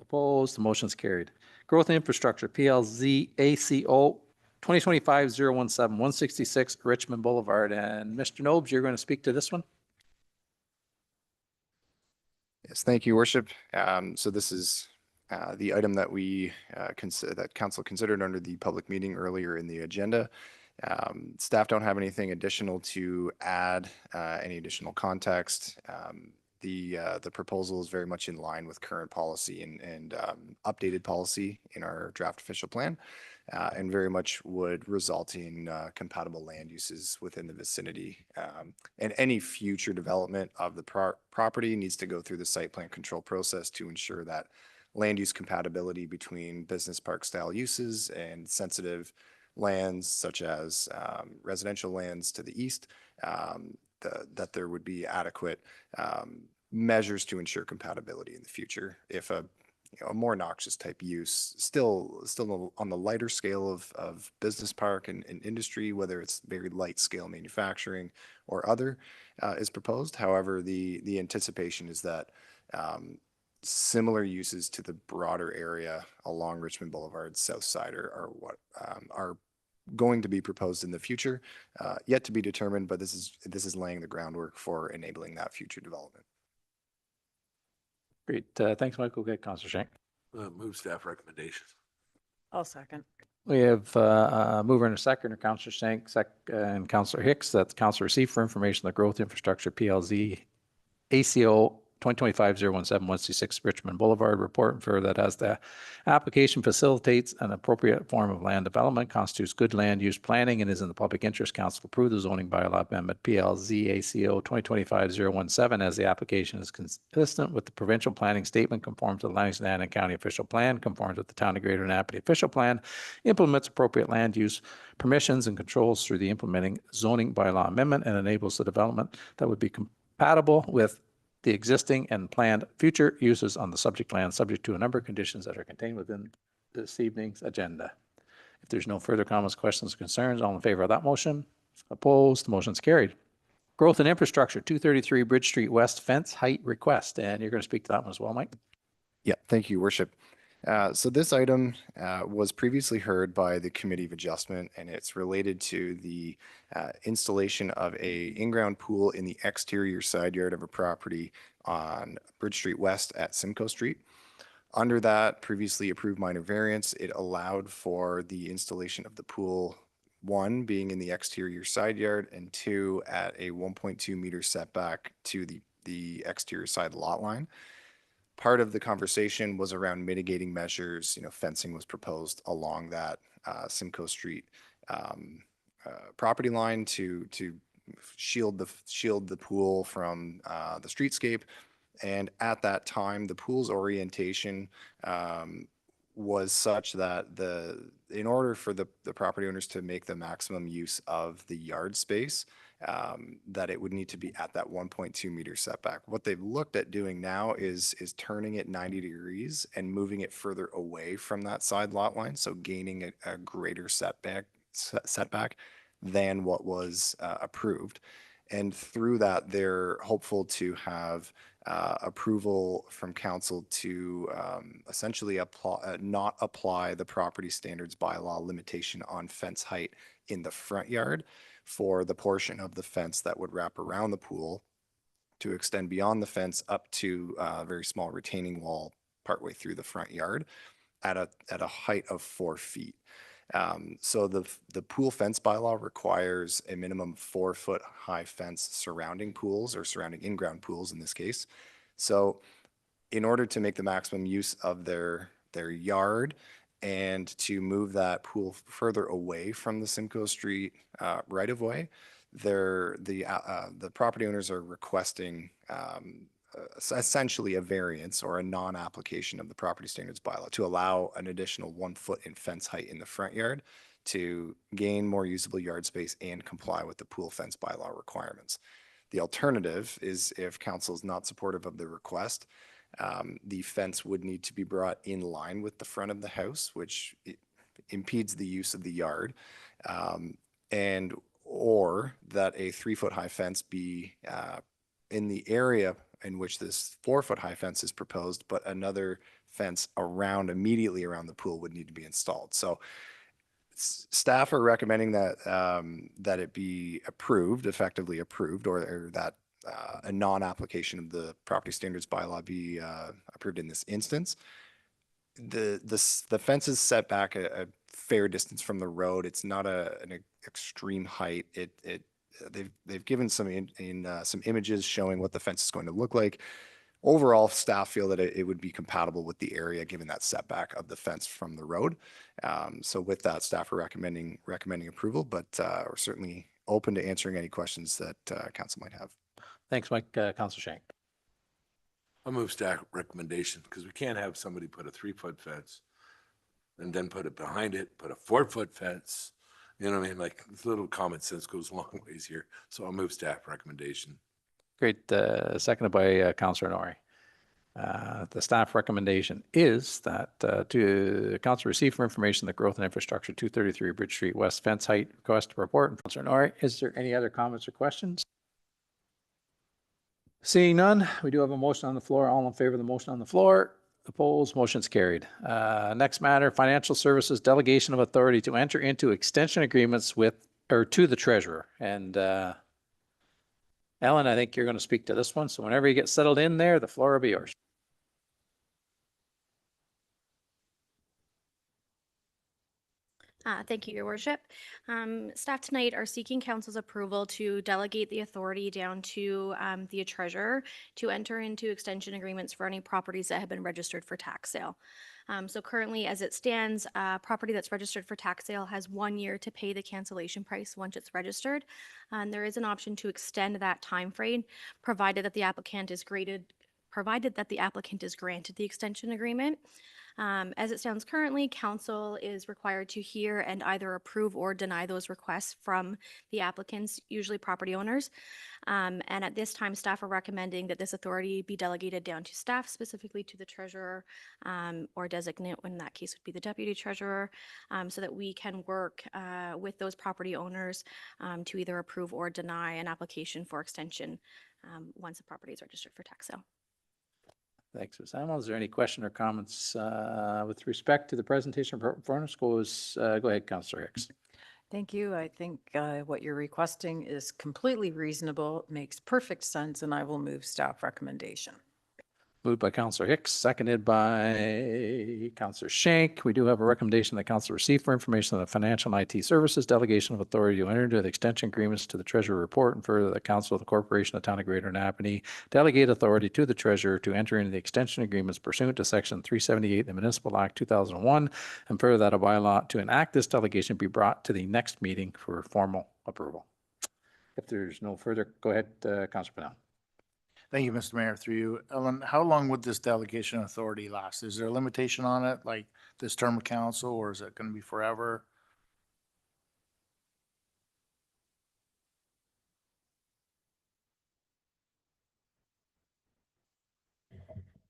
Opposed? The motion's carried. Growth and Infrastructure, PLZ ACO 2025-017, 166 Richmond Boulevard. And Mr. Nobes, you're going to speak to this one? Yes, thank you, Worship. So this is the item that that council considered under the public meeting earlier in the agenda. Staff don't have anything additional to add, any additional context. The proposal is very much in line with current policy and updated policy in our draft official plan, and very much would result in compatible land uses within the vicinity. And any future development of the property needs to go through the site plan control process to ensure that land use compatibility between business park style uses and sensitive lands such as residential lands to the east, that there would be adequate measures to ensure compatibility in the future. If a more noxious type use, still on the lighter scale of business park and industry, whether it's very light scale manufacturing or other, is proposed. However, the anticipation is that similar uses to the broader area along Richmond Boulevard's south side are what are going to be proposed in the future, yet to be determined, but this is laying the groundwork for enabling that future development. Great. Thanks, Michael. Okay, Councillor Shank. Move staff recommendations. I'll second. We have a mover and a seconder, Councillor Shank, and Councillor Hicks, that the council receive for information the Growth Infrastructure PLZ ACO 2025-017-166 Richmond Boulevard report, and further that as the application facilitates an appropriate form of land development, constitutes good land use planning, and is in the public interest, council approve the zoning bylaw amendment PLZ ACO 2025-017 as the application is consistent with the provincial planning statement, conforms to the Lansing County official plan, conforms with the Town of Greater Napanee official plan, implements appropriate land use permissions and controls through the implementing zoning bylaw amendment, and enables the development that would be compatible with the existing and planned future uses on the subject land, subject to a number of conditions that are contained within this evening's agenda. If there's no further comments, questions, concerns, all in favor of that motion? Opposed? The motion's carried. Growth and Infrastructure, 233 Bridge Street West fence height request, and you're going to speak to that one as well, Mike? Yeah, thank you, Worship. So this item was previously heard by the Committee of Adjustment, and it's related to the installation of a in-ground pool in the exterior side yard of a property on Bridge Street West at Simcoe Street. Under that previously approved minor variance, it allowed for the installation of the pool, 1 being in the exterior side yard, and 2 at a 1.2 meter setback to the exterior side lot line. Part of the conversation was around mitigating measures. Fencing was proposed along that Simcoe Street property line to shield the pool from the streetscape. And at that time, the pool's orientation was such that in order for the property owners to make the maximum use of the yard space, that it would need to be at that 1.2 meter setback. What they've looked at doing now is turning it 90 degrees and moving it further away from that side lot line, so gaining a greater setback than what was approved. And through that, they're hopeful to have approval from council to essentially not apply the property standards bylaw limitation on fence height in the front yard for the portion of the fence that would wrap around the pool to extend beyond the fence up to a very small retaining wall partway through the front yard at a height of 4 feet. So the pool fence bylaw requires a minimum 4-foot high fence surrounding pools, or surrounding in-ground pools in this case. So in order to make the maximum use of their yard and to move that pool further away from the Simcoe Street right of way, the property owners are requesting essentially a variance or a non-application of the property standards bylaw to allow an additional 1 foot in fence height in the front yard to gain more usable yard space and comply with the pool fence bylaw requirements. The alternative is, if council is not supportive of the request, the fence would need to be brought in line with the front of the house, which impedes the use of the yard, or that a 3-foot high fence be in the area in which this 4-foot high fence is proposed, but another fence immediately around the pool would need to be installed. So staff are recommending that that it be effectively approved, or that a non-application of the property standards bylaw be approved in this instance. The fence is set back a fair distance from the road. It's not an extreme height. They've given some some images showing what the fence is going to look like. Overall, staff feel that it would be compatible with the area given that setback of the fence from the road. So with that, staff are recommending approval, but we're certainly open to answering any questions that council might have. Thanks, Mike. Councilor Shank. I'll move staff recommendation, because we can't have somebody put a 3-foot fence and then put it behind it, put a 4-foot fence. You know what I mean? Like, a little common sense goes a long ways here. So I'll move staff recommendation. Great. Seconded by Councilor Norrie. The staff recommendation is that to council receive for information the growth and infrastructure 233 Bridge Street West fence height request report. And Councilor Norrie, is there any other comments or questions? Seeing none, we do have a motion on the floor. All in favor of the motion on the floor? Opposed? Motion's carried. Next matter, financial services delegation of authority to enter into extension agreements to the treasurer. And Ellen, I think you're going to speak to this one. So whenever you get settled in there, the floor will be yours. Thank you, Your Worship. Staff tonight are seeking council's approval to delegate the authority down to the treasurer to enter into extension agreements for any properties that have been registered for tax sale. So currently, as it stands, property that's registered for tax sale has 1 year to pay the cancellation price once it's registered. And there is an option to extend that time frame, provided that the applicant is granted the extension agreement. As it stands currently, council is required to hear and either approve or deny those requests from the applicants, usually property owners. And at this time, staff are recommending that this authority be delegated down to staff, specifically to the treasurer or designate, in that case would be the deputy treasurer, so that we can work with those property owners to either approve or deny an application for extension once the property is registered for tax sale. Thanks, Ms. Hamel. Is there any question or comments with respect to the presentation for us? Go ahead, Councillor Hicks. Thank you. I think what you're requesting is completely reasonable, makes perfect sense, and I will move staff recommendation. Moved by Councillor Hicks, seconded by Councillor Shank. We do have a recommendation that council receive for information on the financial and IT services delegation of authority to enter into the extension agreements to the treasurer report, and further the council of the corporation of Town of Greater Napanee delegate authority to the treasurer to enter into the extension agreements pursuant to section 378 of the Municipal Act 2001, and further that a bylaw to enact this delegation be brought to the next meeting for formal approval. If there's no further, go ahead, Councillor Pennell. Thank you, Mr. Mayor. Through you, Ellen, how long would this delegation authority last? Is there a limitation on it, like this term of council, or is it going to be forever?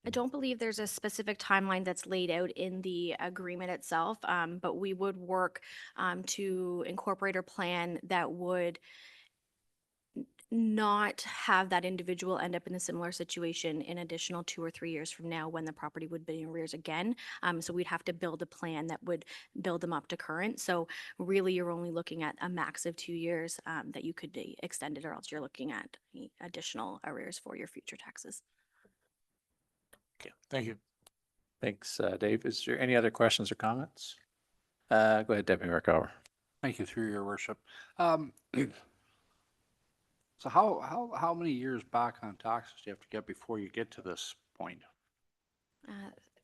I don't believe there's a specific timeline that's laid out in the agreement itself, but we would work to incorporate a plan that would not have that individual end up in a similar situation in additional 2 or 3 years from now when the property would be in arrears again. So we'd have to build a plan that would build them up to current. So really, you're only looking at a max of 2 years that you could be extended, or else you're looking at additional arrears for your future taxes. Okay, thank you. Thanks, Dave. Is there any other questions or comments? Go ahead, Deputy Mayor Cower. Thank you, through your worship. So how many years back on taxes do you have to get before you get to this point?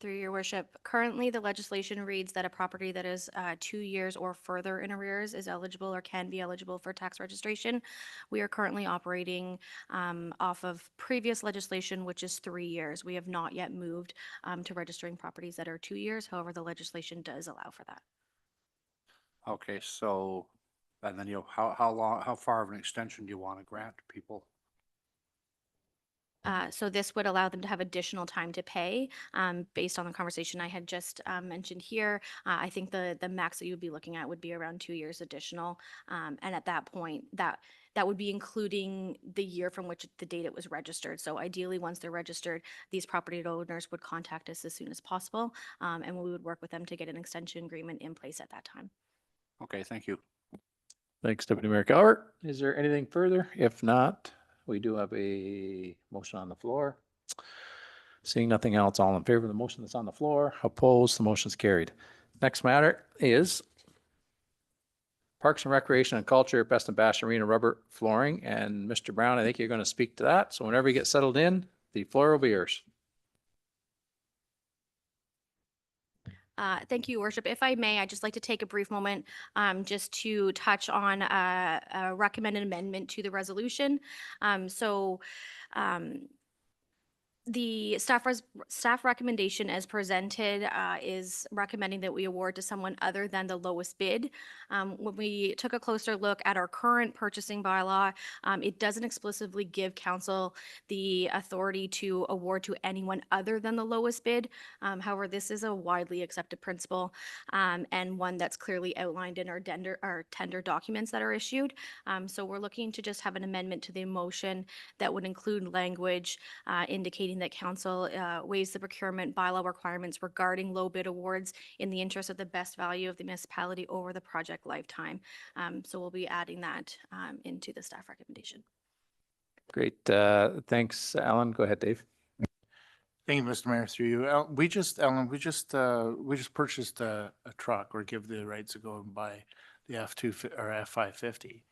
Through your worship, currently the legislation reads that a property that is 2 years or further in arrears is eligible or can be eligible for tax registration. We are currently operating off of previous legislation, which is 3 years. We have not yet moved to registering properties that are 2 years. However, the legislation does allow for that. Okay, so, and then how far of an extension do you want to grant to people? So this would allow them to have additional time to pay based on the conversation I had just mentioned here. I think the max that you would be looking at would be around 2 years additional. And at that point, that would be including the year from which the date it was registered. So ideally, once they're registered, these property owners would contact us as soon as possible. And we would work with them to get an extension agreement in place at that time. Okay, thank you. Thanks, Deputy Mayor Cower. Is there anything further? If not, we do have a motion on the floor. Seeing nothing else, all in favor of the motion that's on the floor, opposed, the motion is carried. Next matter is Parks and Recreation and Culture, Best and Bash Arena rubber flooring. And Mr. Brown, I think you're going to speak to that. So whenever you get settled in, the floor will be yours. Thank you, Worship. If I may, I'd just like to take a brief moment just to touch on a recommended amendment to the resolution. The staff recommendation as presented is recommending that we award to someone other than the lowest bid. When we took a closer look at our current purchasing bylaw, it doesn't explicitly give council the authority to award to anyone other than the lowest bid. However, this is a widely accepted principle and one that's clearly outlined in our tender documents that are issued. So we're looking to just have an amendment to the motion that would include language indicating that council waives the procurement bylaw requirements regarding low bid awards in the interest of the best value of the municipality over the project lifetime. So we'll be adding that into the staff recommendation. Great. Thanks, Alan. Go ahead, Dave. Thank you, Mr. Mayor. Through you, Ellen, we just purchased a truck, or give the rights to go and buy the F2 or F550.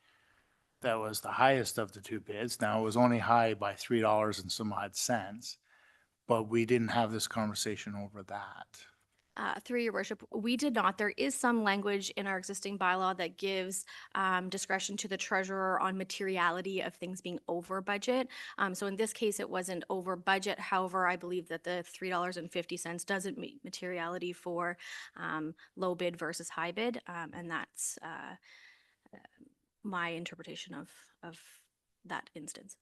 That was the highest of the two bids. Now, it was only high by $3 and some odd cents, but we didn't have this conversation over that. Through your worship, we did not. There is some language in our existing bylaw that gives discretion to the treasurer on materiality of things being over budget. So in this case, it wasn't over budget. However, I believe that the $3.50 doesn't meet materiality for low bid versus high bid. And that's my interpretation of that instance.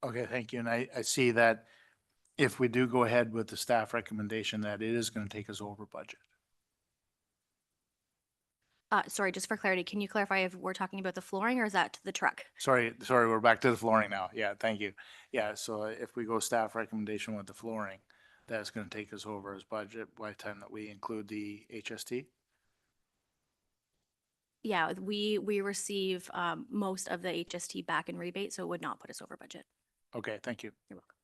Okay, thank you. And I see that if we do go ahead with the staff recommendation, that it is going to take us over budget. Sorry, just for clarity, can you clarify if we're talking about the flooring or is that the truck? Sorry, we're back to the flooring now. Yeah, thank you. Yeah, so if we go staff recommendation with the flooring, that's going to take us over as budget by the time that we include the HST? Yeah, we receive most of the HST back in rebate, so it would not put us over budget. Okay, thank you. You're welcome.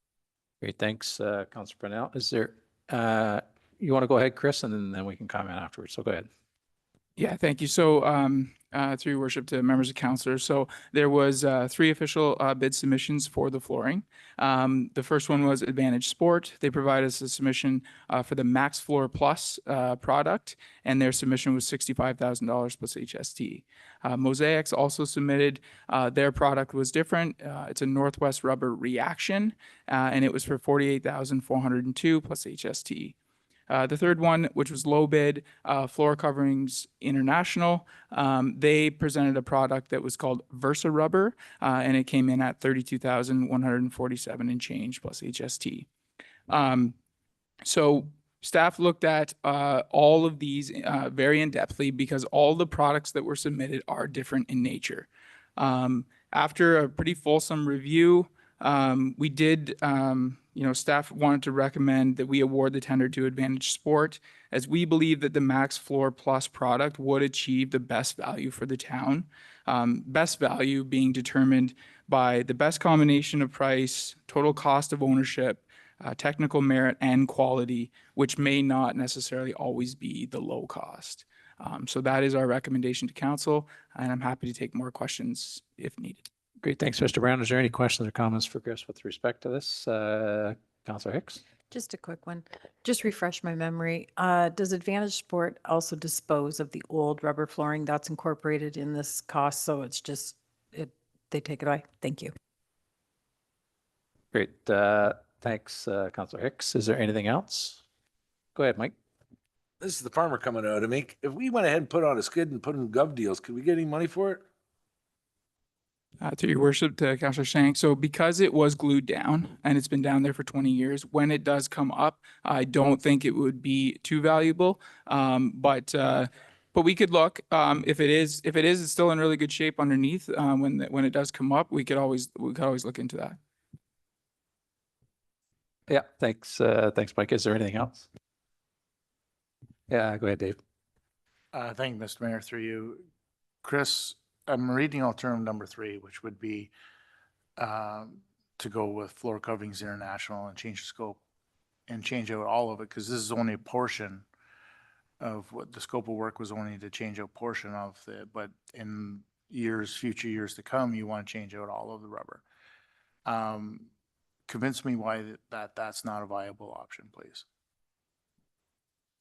Great, thanks, Councillor Brunel. Is there, you want to go ahead, Chris, and then we can comment afterwards. So go ahead. Yeah, thank you. So, through your worship to members of council. So there was 3 official bid submissions for the flooring. The first one was Advantage Sport. They provided us a submission for the Max Floor Plus product, and their submission was $65,000 plus HST. Mosaics also submitted, their product was different. It's a Northwest Rubber Reaction, and it was for $48,402 plus HST. The third one, which was low bid, Floor Coverings International, they presented a product that was called Versa Rubber, and it came in at $32,147 and change plus HST. So staff looked at all of these very in-depthly because all the products that were submitted are different in nature. After a pretty fulsome review, we did, staff wanted to recommend that we award the tender to Advantage Sport, as we believe that the Max Floor Plus product would achieve the best value for the town. Best value being determined by the best combination of price, total cost of ownership, technical merit, and quality, which may not necessarily always be the low cost. So that is our recommendation to council, and I'm happy to take more questions if needed. Great, thanks, Mr. Brown. Is there any questions or comments for Chris with respect to this? Councillor Hicks? Just a quick one. Just refresh my memory. Does Advantage Sport also dispose of the old rubber flooring that's incorporated in this cost? So it's just, they take it away? Thank you. Great, thanks, Councillor Hicks. Is there anything else? Go ahead, Mike. This is the farmer coming out. If we went ahead and put on a skid and put in gov deals, could we get any money for it? To your worship, to Councillor Shank. So because it was glued down and it's been down there for 20 years, when it does come up, I don't think it would be too valuable. But we could look, if it is, it's still in really good shape underneath. When it does come up, we could always look into that. Yeah, thanks, thanks, Mike. Is there anything else? Yeah, go ahead, Dave. Thank you, Mr. Mayor, through you. Chris, I'm reading alternative number 3, which would be to go with Floor Coverings International and change the scope and change out all of it, because this is only a portion of what the scope of work was, only to change out portion of it, but in future years to come, you want to change out all of the rubber. Convince me why that's not a viable option, please.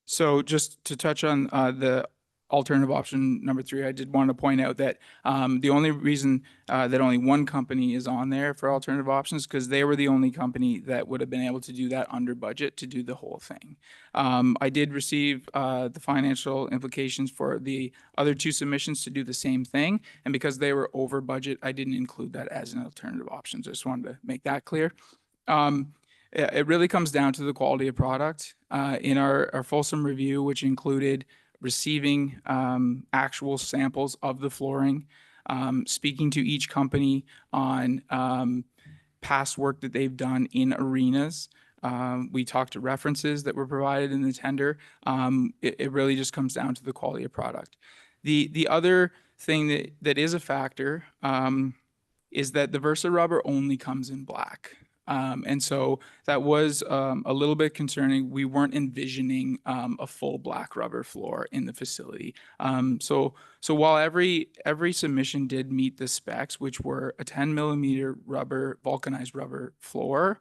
So just to touch on the alternative option number 3, I did want to point out that the only reason that only one company is on there for alternative options, because they were the only company that would have been able to do that under budget to do the whole thing. I did receive the financial implications for the other 2 submissions to do the same thing, and because they were over budget, I didn't include that as an alternative option. So I just wanted to make that clear. It really comes down to the quality of product. In our fulsome review, which included receiving actual samples of the flooring, speaking to each company on past work that they've done in arenas. We talked to references that were provided in the tender. It really just comes down to the quality of product. The other thing that is a factor is that the Versa rubber only comes in black. And so that was a little bit concerning. We weren't envisioning a full black rubber floor in the facility. So while every submission did meet the specs, which were a 10 millimeter rubber, vulcanized rubber floor,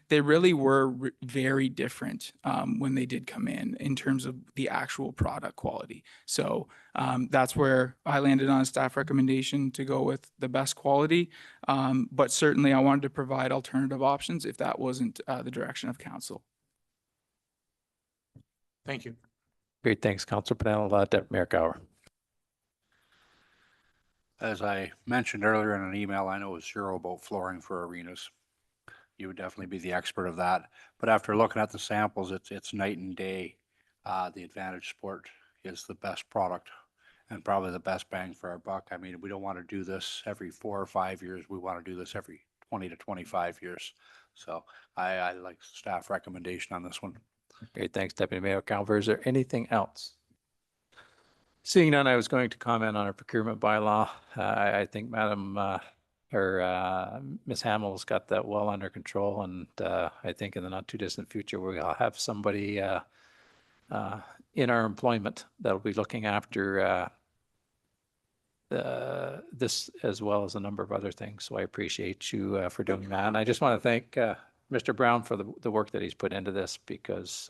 they really were very different when they did come in terms of the actual product quality. So that's where I landed on a staff recommendation to go with the best quality. But certainly I wanted to provide alternative options if that wasn't the direction of council. Thank you. Great, thanks, Councillor Panel. Deputy Mayor Gower. As I mentioned earlier in an email, I know zero about flooring for arenas. You would definitely be the expert of that. But after looking at the samples, it's night and day. The Advantage Sport is the best product and probably the best bang for our buck. I mean, we don't want to do this every 4 or 5 years. We want to do this every 20 to 25 years. So I like staff recommendation on this one. Great, thanks, Deputy Mayor Calver. Is there anything else? Seeing none, I was going to comment on our procurement bylaw. I think Madam Ms. Hamill's got that well under control, and I think in the not too distant future, we'll have somebody in our employment that'll be looking after this as well as a number of other things. So I appreciate you for doing that. And I just want to thank Mr. Brown for the work that he's put into this, because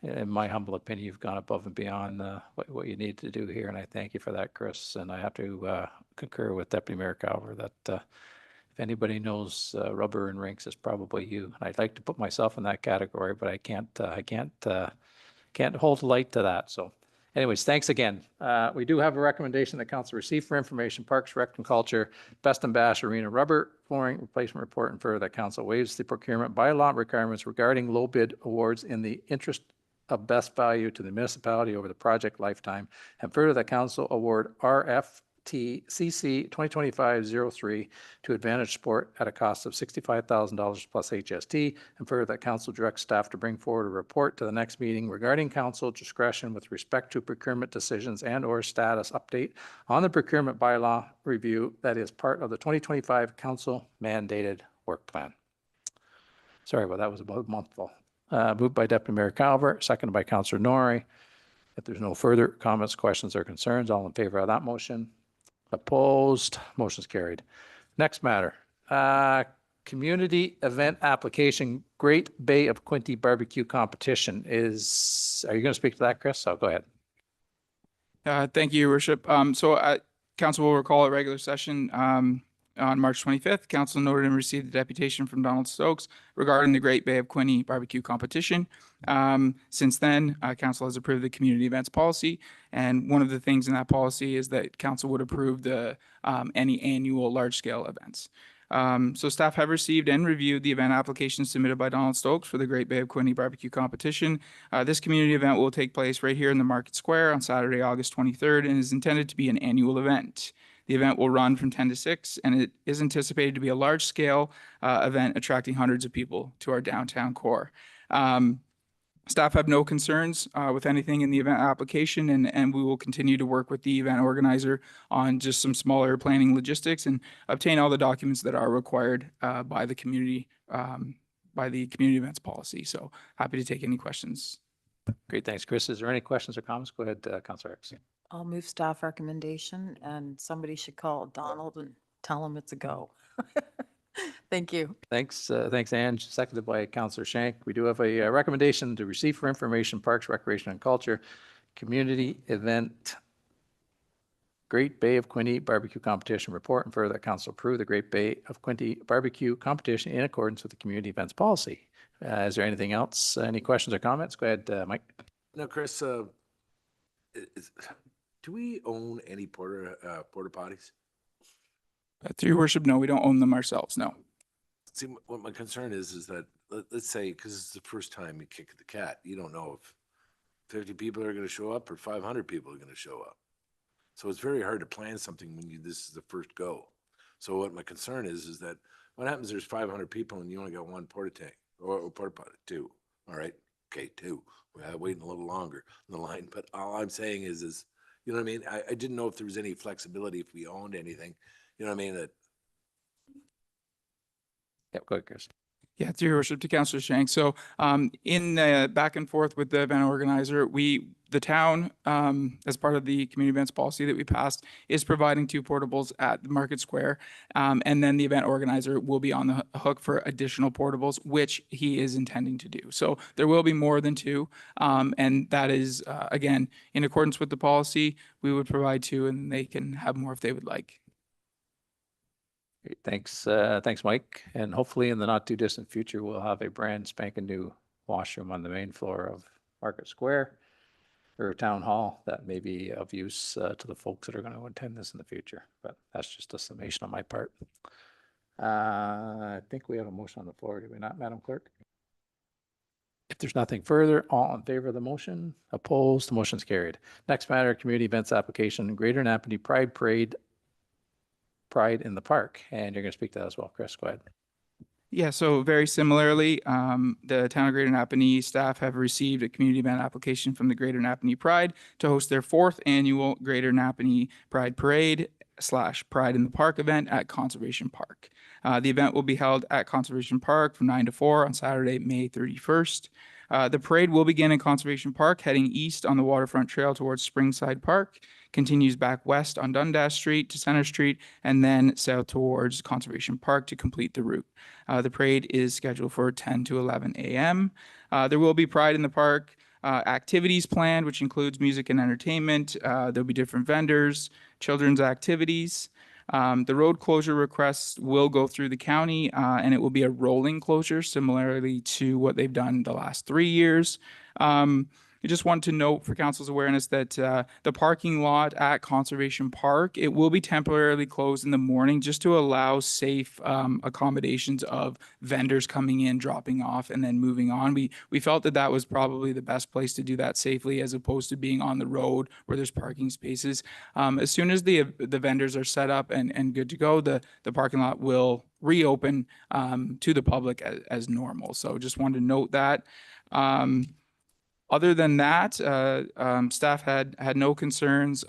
in my humble opinion, you've gone above and beyond what you need to do here. And I thank you for that, Chris. And I have to concur with Deputy Mayor Calver that if anybody knows rubber and rinks, it's probably you. And I'd like to put myself in that category, but I can't hold light to that. So anyways, thanks again. We do have a recommendation that council receive for information, Parks, Rec and Culture, Best and Bash Arena Rubber Flooring Replacement Report, and further that council waives the procurement by law requirements regarding low bid awards in the interest of best value to the municipality over the project lifetime, and further that council award RFTCC 2025-03 to Advantage Sport at a cost of $65,000 plus HST, and further that council directs staff to bring forward a report to the next meeting regarding council discretion with respect to procurement decisions and or status update on the procurement bylaw review that is part of the 2025 council mandated work plan. Sorry, well, that was about a mouthful. Moved by Deputy Mayor Calver, seconded by Councillor Norrie. If there's no further comments, questions, or concerns, all in favor of that motion? Opposed? Motion's carried. Next matter. Community event application, Great Bay of Quinte Barbecue Competition is, are you going to speak to that, Chris? Oh, go ahead. Thank you, Your Worship. Council will recall a regular session on March 25th. Council noted and received the deputation from Donald Stokes regarding the Great Bay of Quinte Barbecue Competition. Since then, Council has approved the community events policy, and one of the things in that policy is that Council would approve the any annual large-scale events. So staff have received and reviewed the event application submitted by Donald Stokes for the Great Bay of Quinte Barbecue Competition. This community event will take place right here in the Market Square on Saturday, August 23rd, and is intended to be an annual event. The event will run from 10 to 6, and it is anticipated to be a large-scale event attracting hundreds of people to our downtown core. Staff have no concerns with anything in the event application, and we will continue to work with the event organizer on just some smaller planning logistics and obtain all the documents that are required by the community events policy. So happy to take any questions. Great, thanks, Chris. Is there any questions or comments? Go ahead, Councillor X. I'll move staff recommendation, and somebody should call Donald and tell him it's a go. Thank you. Thanks, Ange. Seconded by Councillor Shank. We do have a recommendation to receive for information, Parks, Recreation and Culture, community event, Great Bay of Quinte Barbecue Competition report, and further that council approve the Great Bay of Quinte Barbecue Competition in accordance with the community events policy. Is there anything else? Any questions or comments? Go ahead, Mike. No, Chris, do we own any porta potties? Through your worship, no, we don't own them ourselves, no. See, what my concern is that, let's say, because it's the first time you kick the cat, you don't know if 50 people are going to show up or 500 people are going to show up. So it's very hard to plan something when this is the first go. So what my concern is that what happens, there's 500 people and you only got one porta tank or porta potty, two. All right. Okay, two. We're waiting a little longer in the line. But all I'm saying is, you know what I mean? I didn't know if there was any flexibility if we owned anything. You know what I mean? Yep, go ahead, Chris. Yeah, through your worship to Councillor Shank. So in the back and forth with the event organizer, the town, as part of the community events policy that we passed, is providing 2 portables at the Market Square. And then the event organizer will be on the hook for additional portables, which he is intending to do. So there will be more than 2. And that is, again, in accordance with the policy, we would provide 2 and they can have more if they would like. Great, thanks, thanks, Mike. And hopefully in the not too distant future, we'll have a brand spanking new washroom on the main floor of Market Square or Town Hall that may be of use to the folks that are going to attend this in the future. But that's just a summation on my part. I think we have a motion on the floor, do we not, Madam Clerk? If there's nothing further, all in favor of the motion? Opposed? The motion's carried. Next matter, community events application, Greater Napanee Pride Parade, Pride in the Park. And you're going to speak to that as well, Chris. Go ahead. Yeah, so very similarly, the Town of Greater Napanee staff have received a community event application from the Greater Napanee Pride to host their 4th annual Greater Napanee Pride Parade Pride in the Park event at Conservation Park. The event will be held at Conservation Park from 9 to 4 on Saturday, May 31st. The parade will begin in Conservation Park, heading east on the Waterfront Trail towards Springside Park, continues back west on Dundas Street to Center Street, and then south towards Conservation Park to complete the route. The parade is scheduled for 10 to 11 a.m. There will be Pride in the Park activities planned, which includes music and entertainment. There'll be different vendors, children's activities. The road closure requests will go through the county, and it will be a rolling closure, similarly to what they've done the last 3 years. I just want to note for council's awareness that the parking lot at Conservation Park, it will be temporarily closed in the morning just to allow safe accommodations of vendors coming in, dropping off, and then moving on. We felt that that was probably the best place to do that safely, as opposed to being on the road where there's parking spaces. As soon as the vendors are set up and good to go, the parking lot will reopen to the public as normal. So just wanted to note that. Other than that, staff had no concerns.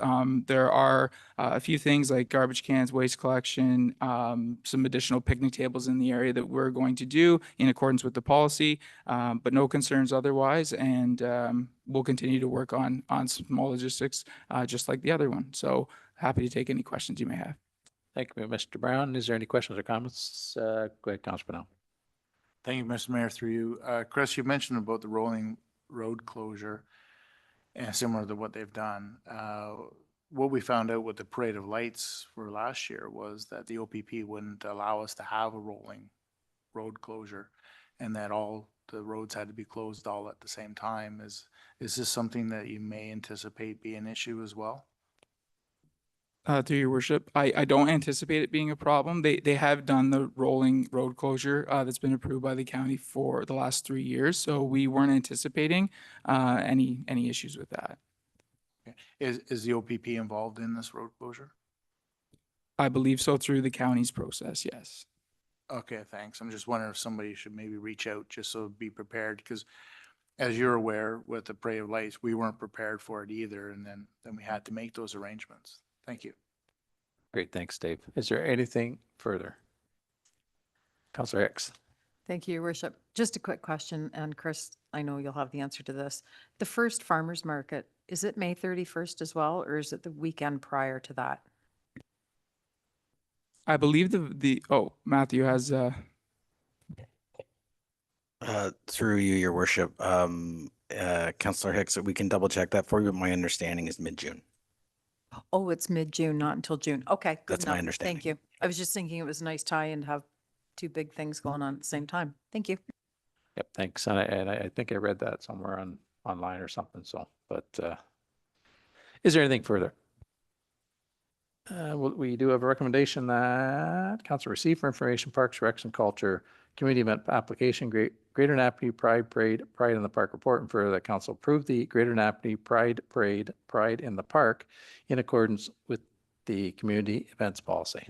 There are a few things like garbage cans, waste collection, some additional picnic tables in the area that we're going to do in accordance with the policy, but no concerns otherwise. And we'll continue to work on small logistics just like the other one. So happy to take any questions you may have. Thank you, Mr. Brown. Is there any questions or comments? Go ahead, Councilor Brown. Thank you, Mr. Mayor, through you. Chris, you mentioned about the rolling road closure and similar to what they've done. What we found out with the Parade of Lights for last year was that the OPP wouldn't allow us to have a rolling road closure, and that all the roads had to be closed all at the same time. Is this something that you may anticipate be an issue as well? Through your worship, I don't anticipate it being a problem. They have done the rolling road closure that's been approved by the county for the last 3 years, so we weren't anticipating any issues with that. Okay. Is the OPP involved in this road closure? I believe so, through the county's process, yes. Okay, thanks. I'm just wondering if somebody should maybe reach out just so be prepared, because as you're aware, with the Parade of Lights, we weren't prepared for it either, and then we had to make those arrangements. Thank you. Great, thanks, Dave. Is there anything further? Councilor Hicks. Thank you, Your Worship. Just a quick question, and Chris, I know you'll have the answer to this. The first farmer's market, is it May 31st as well, or is it the weekend prior to that? I believe Matthew has through you, Your Worship, Councilor Hicks, we can double check that for you, but my understanding is mid-June. Oh, it's mid-June, not until June. Okay, good That's my enough. understanding. Thank you. I was just thinking it was a nice tie-in to have two big things going on at the same time. Thank you. Yep, thanks. And I think I read that somewhere online or something. So, but is there anything further? We do have a recommendation that council receive for information, Parks, Recs, and Culture community event application, Greater Napanee Pride Parade, Pride in the Park report, and further that council approve the Greater Napanee Pride Parade, Pride in the Park in accordance with the community events policy.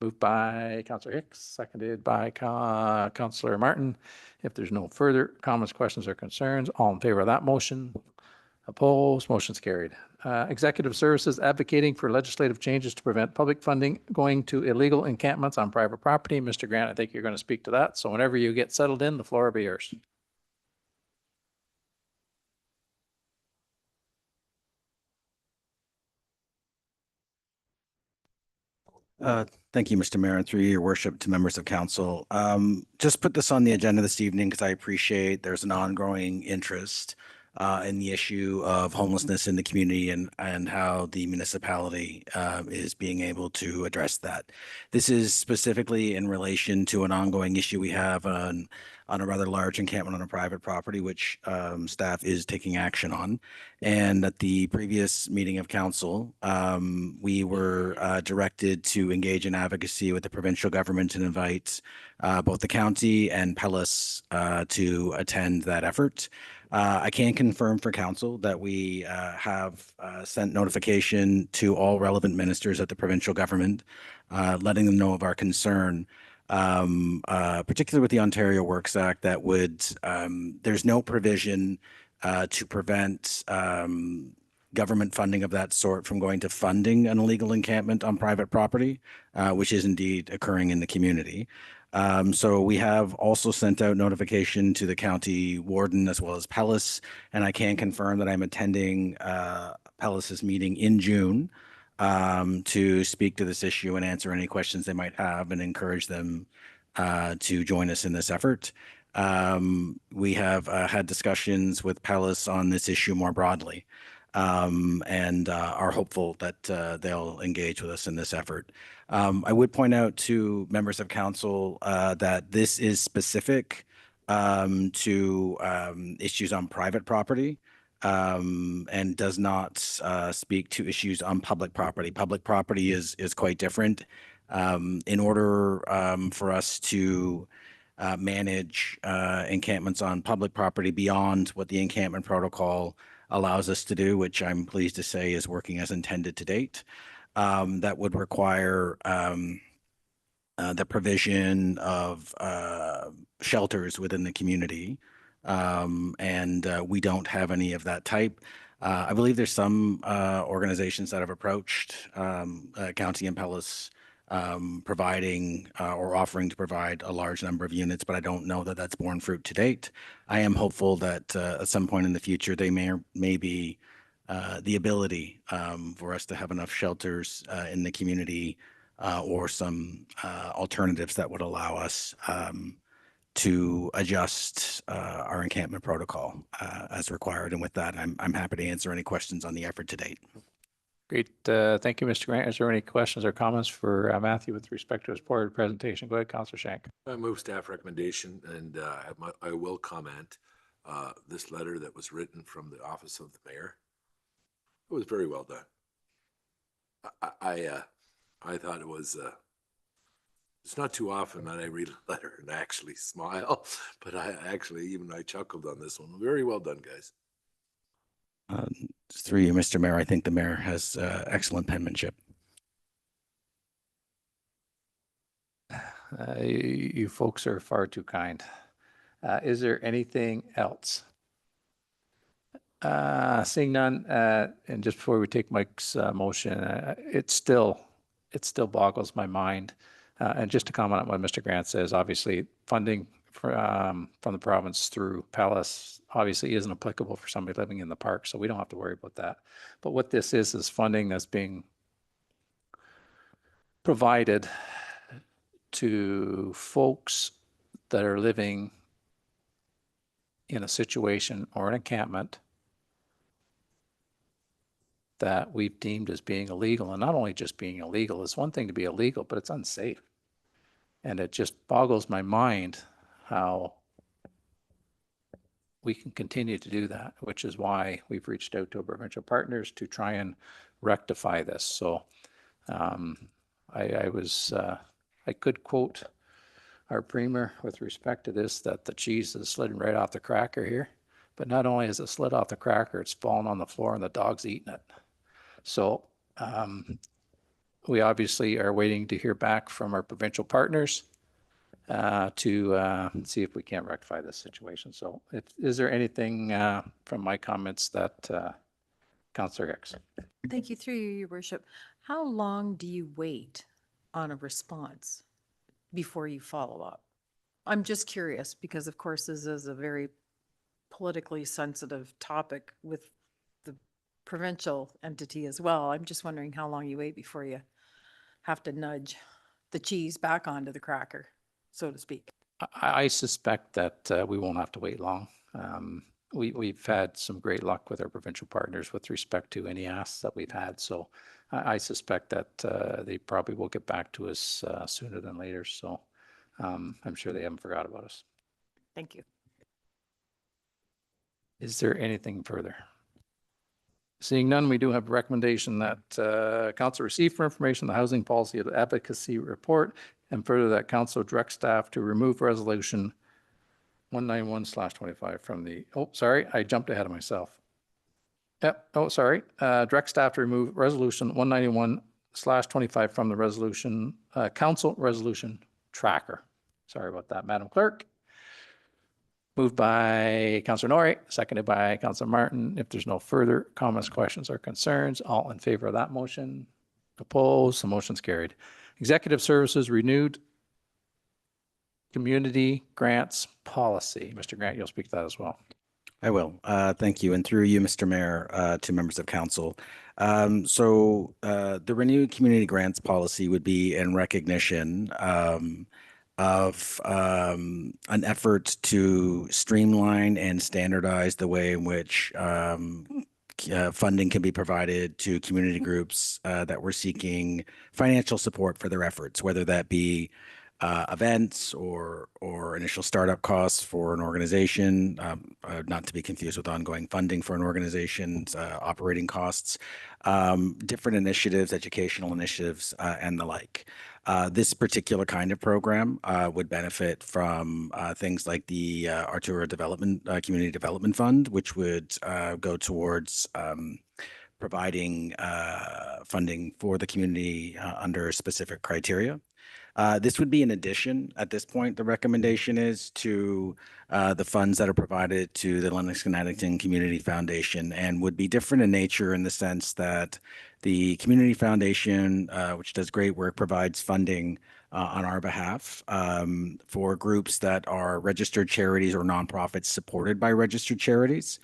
Moved by Councilor Hicks, seconded by Councilor Martin. If there's no further comments, questions, or concerns, all in favor of that motion? Opposed? Motion's carried. Executive Services advocating for legislative changes to prevent public funding going to illegal encampments on private property. Mr. Grant, I think you're going to speak to that. So whenever you get settled in, the floor will be yours. Thank you, Mr. Mayor, and through your worship to members of council. Just put this on the agenda this evening because I appreciate there's an ongoing interest in the issue of homelessness in the community and how the municipality is being able to address that. This is specifically in relation to an ongoing issue we have on a rather large encampment on a private property, which staff is taking action on. And at the previous meeting of council, we were directed to engage in advocacy with the provincial government and invite both the county and Pellis to attend that effort. I can confirm for council that we have sent notification to all relevant ministers at the provincial government, letting them know of our concern, particularly with the Ontario Works Act, that would, there's no provision to prevent government funding of that sort from going to funding an illegal encampment on private property, which is indeed occurring in the community. So we have also sent out notification to the county warden as well as Pellis, and I can confirm that I'm attending Pellis's meeting in June to speak to this issue and answer any questions they might have and encourage them to join us in this effort. We have had discussions with Pellis on this issue more broadly, and are hopeful that they'll engage with us in this effort. I would point out to members of council that this is specific to issues on private property and does not speak to issues on public property. Public property is quite different. In order for us to manage encampments on public property beyond what the encampment protocol allows us to do, which I'm pleased to say is working as intended to date, that would require the provision of shelters within the community. And we don't have any of that type. I believe there's some organizations that have approached County and Pellis providing or offering to provide a large number of units, but I don't know that that's borne fruit to date. I am hopeful that at some point in the future, they may be the ability for us to have enough shelters in the community or some alternatives that would allow us to adjust our encampment protocol as required. And with that, I'm happy to answer any questions on the effort to date. Great. Thank you, Mr. Grant. Is there any questions or comments for Matthew with respect to his board presentation? Go ahead, Councillor Shank. I move staff recommendation, and I will comment. This letter that was written from the office of the mayor, it was very well done. I thought it was. It's not too often that I read a letter and actually smile, but I chuckled on this one. Very well done, guys. Through you, Mr. Mayor, I think the mayor has excellent penmanship. You folks are far too kind. Is there anything else? Seeing none, and just before we take Mike's motion, it still boggles my mind. And just to comment on what Mr. Grant says, obviously funding from the province through Pellis obviously isn't applicable for somebody living in the park, so we don't have to worry about that. But what this is funding that's being provided to folks that are living in a situation or an encampment that we've deemed as being illegal. And not only just being illegal, it's one thing to be illegal, but it's unsafe. And it just boggles my mind how we can continue to do that, which is why we've reached out to our provincial partners to try and rectify this. So I could quote our premier with respect to this, that the cheese is sliding right off the cracker here. But not only is it slid off the cracker, it's fallen on the floor and the dog's eating it. So we obviously are waiting to hear back from our provincial partners to see if we can't rectify this situation. So is there anything from my comments that Councillor Hicks? Thank you, through you, Your Worship. How long do you wait on a response before you follow up? I'm just curious because, of course, this is a very politically sensitive topic with the provincial entity as well. I'm just wondering how long you wait before you have to nudge the cheese back onto the cracker, so to speak. I suspect that we won't have to wait long. We've had some great luck with our provincial partners with respect to any asks that we've had. So I suspect that they probably will get back to us sooner than later. So I'm sure they haven't forgot about us. Thank you. Is there anything further? Seeing none, we do have a recommendation that council receive for information the housing policy advocacy report, and further that council direct staff to remove resolution 191/25 from the, oh, sorry, I jumped ahead of myself. Yep, oh, sorry. Direct staff to remove resolution 191/25 from the resolution, council resolution tracker. Sorry about that, Madam Clerk. Moved by Councillor Norrie, seconded by Councillor Martin. If there's no further comments, questions, or concerns, all in favor of that motion? Opposed? The motion's carried. Executive Services renewed community grants policy. Mr. Grant, you'll speak to that as well. I will. Thank you. And through you, Mr. Mayor, to members of council. The renewed community grants policy would be in recognition of an effort to streamline and standardize the way in which funding can be provided to community groups that were seeking financial support for their efforts, whether that be events or initial startup costs for an organization, not to be confused with ongoing funding for an organization's operating costs, different initiatives, educational initiatives, and the like. This particular kind of program would benefit from things like the Atura Community Development Fund, which would go towards providing funding for the community under specific criteria. This would be in addition, at this point, the recommendation is to the funds that are provided to the Lennox-Connecticut Community Foundation, and would be different in nature in the sense that the Community Foundation, which does great work, provides funding on our behalf for groups that are registered charities or nonprofits supported by registered charities.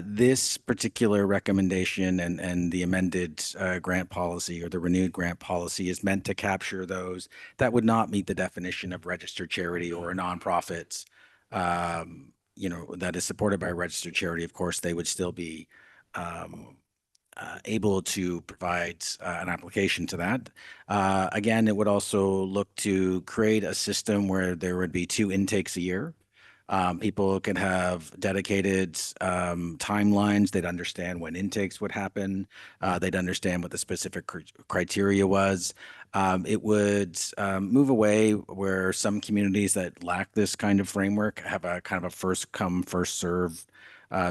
This particular recommendation and the amended grant policy or the renewed grant policy is meant to capture those that would not meet the definition of registered charity or a nonprofit, that is supported by a registered charity. Of course, they would still be able to provide an application to that. Again, it would also look to create a system where there would be 2 intakes a year. People can have dedicated timelines. They'd understand when intakes would happen. They'd understand what the specific criteria was. It would move away where some communities that lack this kind of framework have a kind of a first come, first serve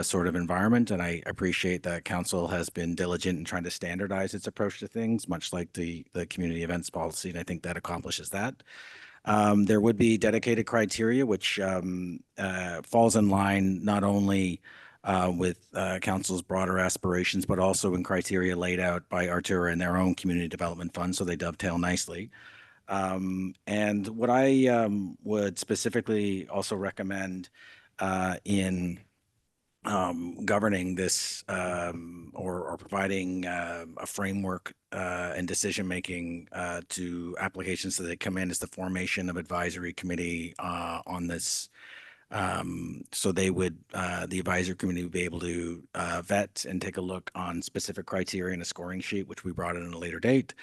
sort of environment. And I appreciate that council has been diligent in trying to standardize its approach to things, much like the community events policy. And I think that accomplishes that. There would be dedicated criteria, which falls in line not only with council's broader aspirations, but also in criteria laid out by Atura and their own community development fund. So they dovetail nicely. And what I would specifically also recommend in governing this or providing a framework and decision-making to applications that they come in is the formation of advisory committee on this. So they would, the advisory committee would be able to vet and take a look on specific criteria in a scoring sheet, which we brought in at a later date,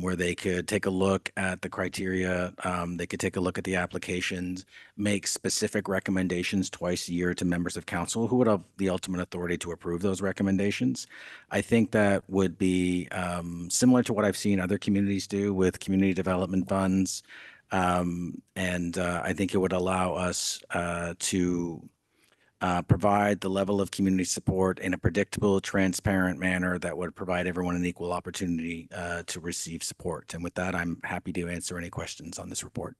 where they could take a look at the criteria, they could take a look at the applications, make specific recommendations twice a year to members of council who would have the ultimate authority to approve those recommendations. I think that would be similar to what I've seen other communities do with community development funds. I think it would allow us to provide the level of community support in a predictable, transparent manner that would provide everyone an equal opportunity to receive support. And with that, I'm happy to answer any questions on this report.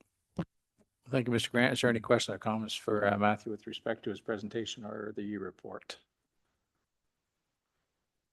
Thank you, Mr. Grant. Is there any questions or comments for Matthew with respect to his presentation or the report?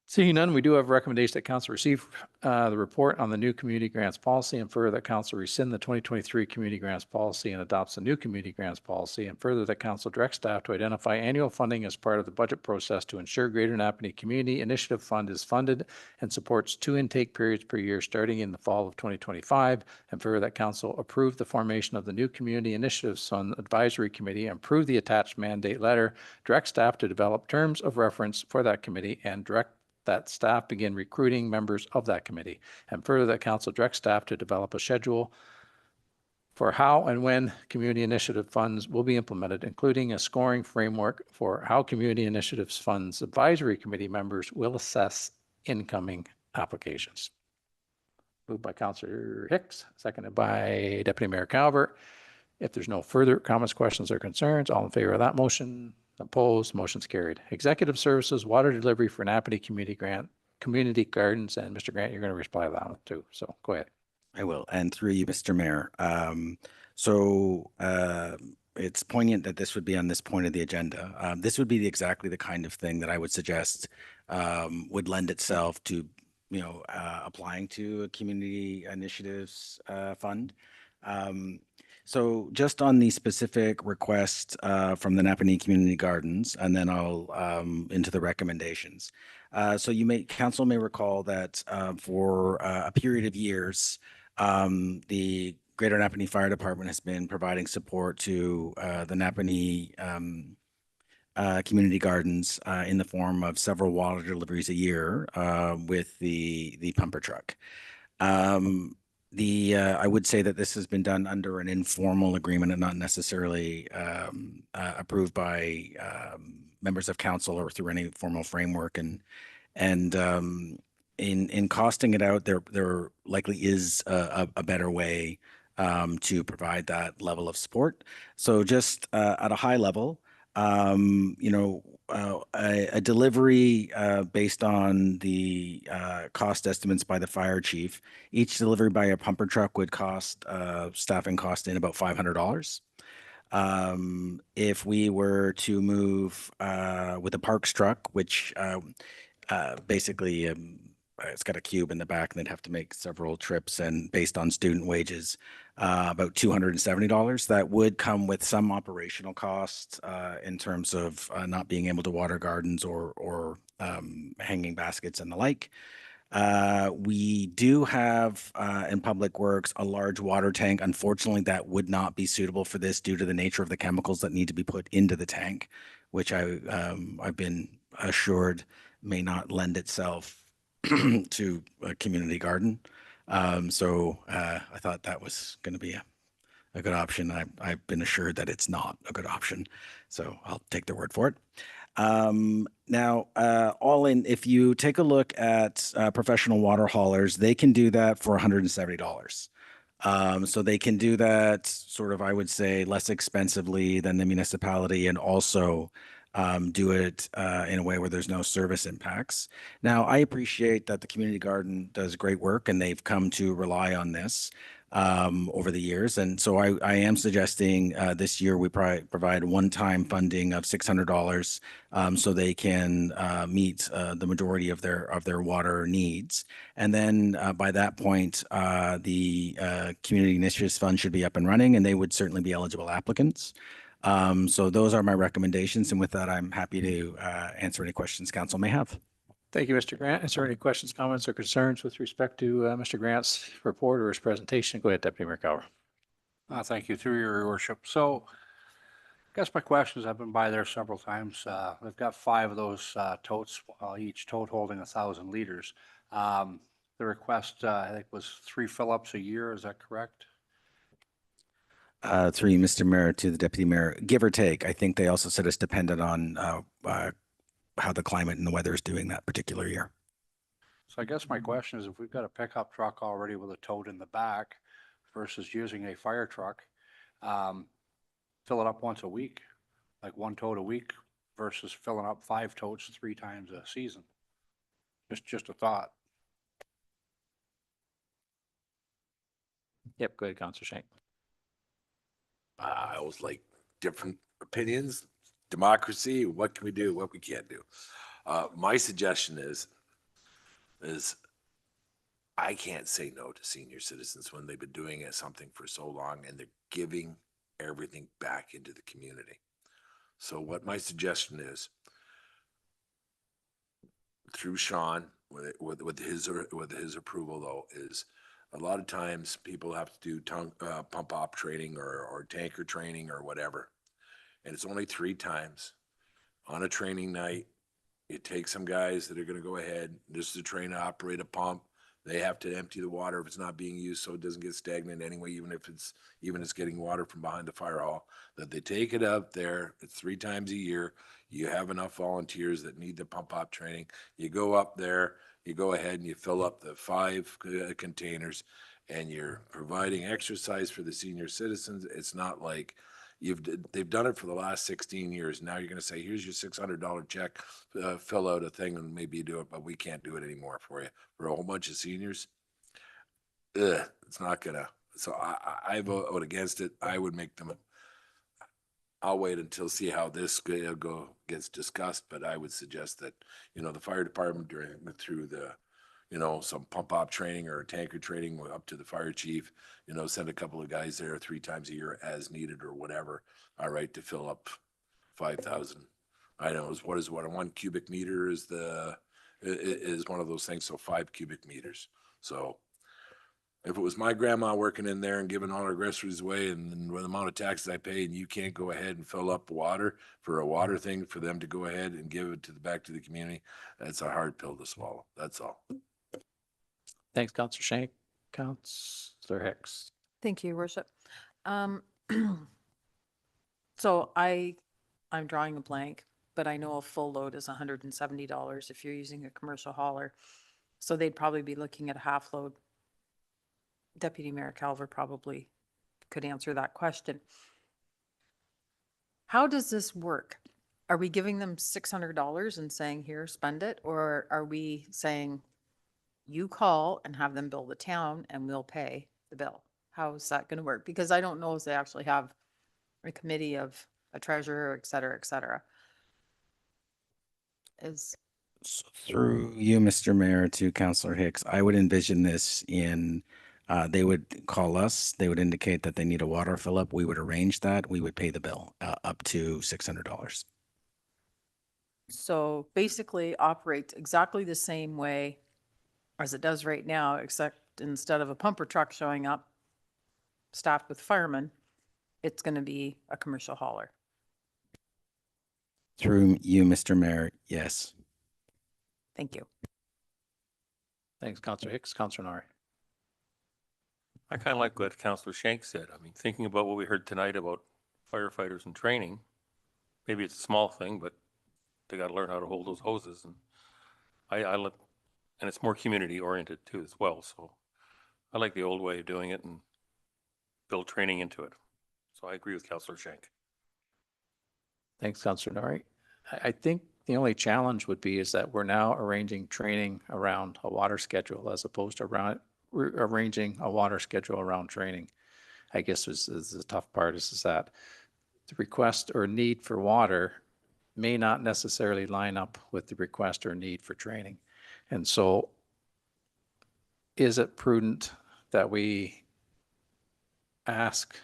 Seeing none, we do have a recommendation that council receive the report on the new community grants policy, and further that council rescind the 2023 community grants policy and adopts a new community grants policy, and further that council direct staff to identify annual funding as part of the budget process to ensure Greater Napanee Community Initiative Fund is funded and supports 2 intake periods per year starting in the fall of 2025, and further that council approve the formation of the new Community Initiatives Fund Advisory Committee and approve the attached mandate letter, direct staff to develop terms of reference for that committee, and direct that staff begin recruiting members of that committee, and further that council direct staff to develop a schedule for how and when community initiative funds will be implemented, including a scoring framework for how community initiatives funds advisory committee members will assess incoming applications. Moved by Councillor Hicks, seconded by Deputy Mayor Calvert. If there's no further comments, questions, or concerns, all in favor of that motion? Opposed, motion's carried. Executive Services, Water Delivery for Napanee Community Gardens, and Mr. Grant, you're going to reply to that one too, so go ahead. I will, and through you, Mr. Mayor. it's poignant that this would be on this point of the agenda. This would be exactly the kind of thing that I would suggest would lend itself to, applying to a community initiatives fund. So just on the specific request from the Napanee Community Gardens, and then I'll into the recommendations. So council may recall that for a period of years, the Greater Napanee Fire Department has been providing support to the Napanee Community Gardens in the form of several water deliveries a year with the pumper truck. I would say that this has been done under an informal agreement and not necessarily approved by members of council or through any formal framework. And in costing it out, there likely is a better way to provide that level of support. So just at a high level, a delivery based on the cost estimates by the fire chief, each delivery by a pumper truck would cost staffing cost in about $500. If we were to move with a parks truck, which basically it's got a cube in the back and they'd have to make several trips, and based on student wages, about $270. That would come with some operational costs in terms of not being able to water gardens or hanging baskets and the like. We do have in Public Works a large water tank. Unfortunately, that would not be suitable for this due to the nature of the chemicals that need to be put into the tank, which I've been assured may not lend itself to a community garden. So I thought that was going to be a good option. I've been assured that it's not a good option, so I'll take their word for it. Now, all in, if you take a look at professional water haulers, they can do that for $170. So they can do that sort of, I would say, less expensively than the municipality, and also do it in a way where there's no service impacts. Now, I appreciate that the community garden does great work and they've come to rely on this over the years. And so I am suggesting this year we provide one-time funding of $600 so they can meet the majority of their water needs. And then by that point, the Community Initiatives Fund should be up and running, and they would certainly be eligible applicants. So those are my recommendations. And with that, I'm happy to answer any questions council may have. Thank you, Mr. Grant. Is there any questions, comments, or concerns with respect to Mr. Grant's report or his presentation? Go ahead, Deputy Mayor Cower. Thank you, through your worship. So I guess my questions, I've been by there several times. They've got 5 of those totes, each tote holding 1,000 liters. The request, I think, was 3 fill-ups a year. Is that correct? Through you, Mr. Mayor, to the Deputy Mayor, give or take. I think they also said it's dependent on how the climate and the weather is doing that particular year. So I guess my question is, if we've got a pickup truck already with a tote in the back versus using a fire truck, fill it up once a week, like 1 tote a week versus filling up 5 totes 3 times a season. Just a thought. Yep, go ahead, Councilor Shank. I always like different opinions, democracy, what can we do, what we can't do. My suggestion is I can't say no to senior citizens when they've been doing something for so long and they're giving everything back into the community. So what my suggestion is, through Sean, with his approval though, is a lot of times people have to do pump op training or tanker training or whatever. And it's only 3 times on a training night. You take some guys that are going to go ahead. This is a train to operate a pump. They have to empty the water if it's not being used so it doesn't get stagnant anyway, even if it's getting water from behind the fire hall. That they take it up there. It's 3 times a year. You have enough volunteers that need the pump op training. You go up there, you go ahead and you fill up the 5 containers, and you're providing exercise for the senior citizens. It's not like they've done it for the last 16 years. Now you're going to say, here's your $600 check, fill out a thing and maybe you do it, but we can't do it anymore for you. For a whole bunch of seniors, it's not going to. So I vote against it. I would make them I'll wait until see how this gets discussed, but I would suggest that, the fire department through the, some pump op training or tanker training up to the fire chief, send a couple of guys there 3 times a year as needed or whatever. All right, to fill up 5,000. I know what is what a 1 cubic meter is is one of those things. So 5 cubic meters. So if it was my grandma working in there and giving all her groceries away and with the amount of taxes I pay, and you can't go ahead and fill up water for a water thing for them to go ahead and give it back to the community, that's a hard pill to swallow. That's all. Thanks, Councillor Shank. Councillor Hicks. Thank you, Your Worship. So I'm drawing a blank, but I know a full load is $170 if you're using a commercial hauler. So they'd probably be looking at a half load. Deputy Mayor Calver probably could answer that question. How does this work? Are we giving them $600 and saying, here, spend it? Or are we saying, you call and have them bill the town and we'll pay the bill? How is that going to work? Because I don't know if they actually have a committee of a treasurer, et cetera, et cetera. Through you, Mr. Mayor, to Councillor Hicks, I would envision this in, they would call us, they would indicate that they need a water fill up. We would arrange that. We would pay the bill up to $600. So basically operates exactly the same way as it does right now, except instead of a pumper truck showing up staffed with firemen, it's going to be a commercial hauler. Through you, Mr. Mayor, yes. Thank you. Thanks, Councillor Hicks. Councillor Nari. I kind of like what Councillor Shank said. I mean, thinking about what we heard tonight about firefighters and training, maybe it's a small thing, but they got to learn how to hold those hoses. And and it's more community oriented too as well. So I like the old way of doing it and build training into it. So I agree with Councillor Shank. Thanks, Councillor Nari. I think the only challenge would be is that we're now arranging training around a water schedule as opposed to arranging a water schedule around training. I guess is the tough part is that the request or need for water may not necessarily line up with the request or need for training. And so is it prudent that we ask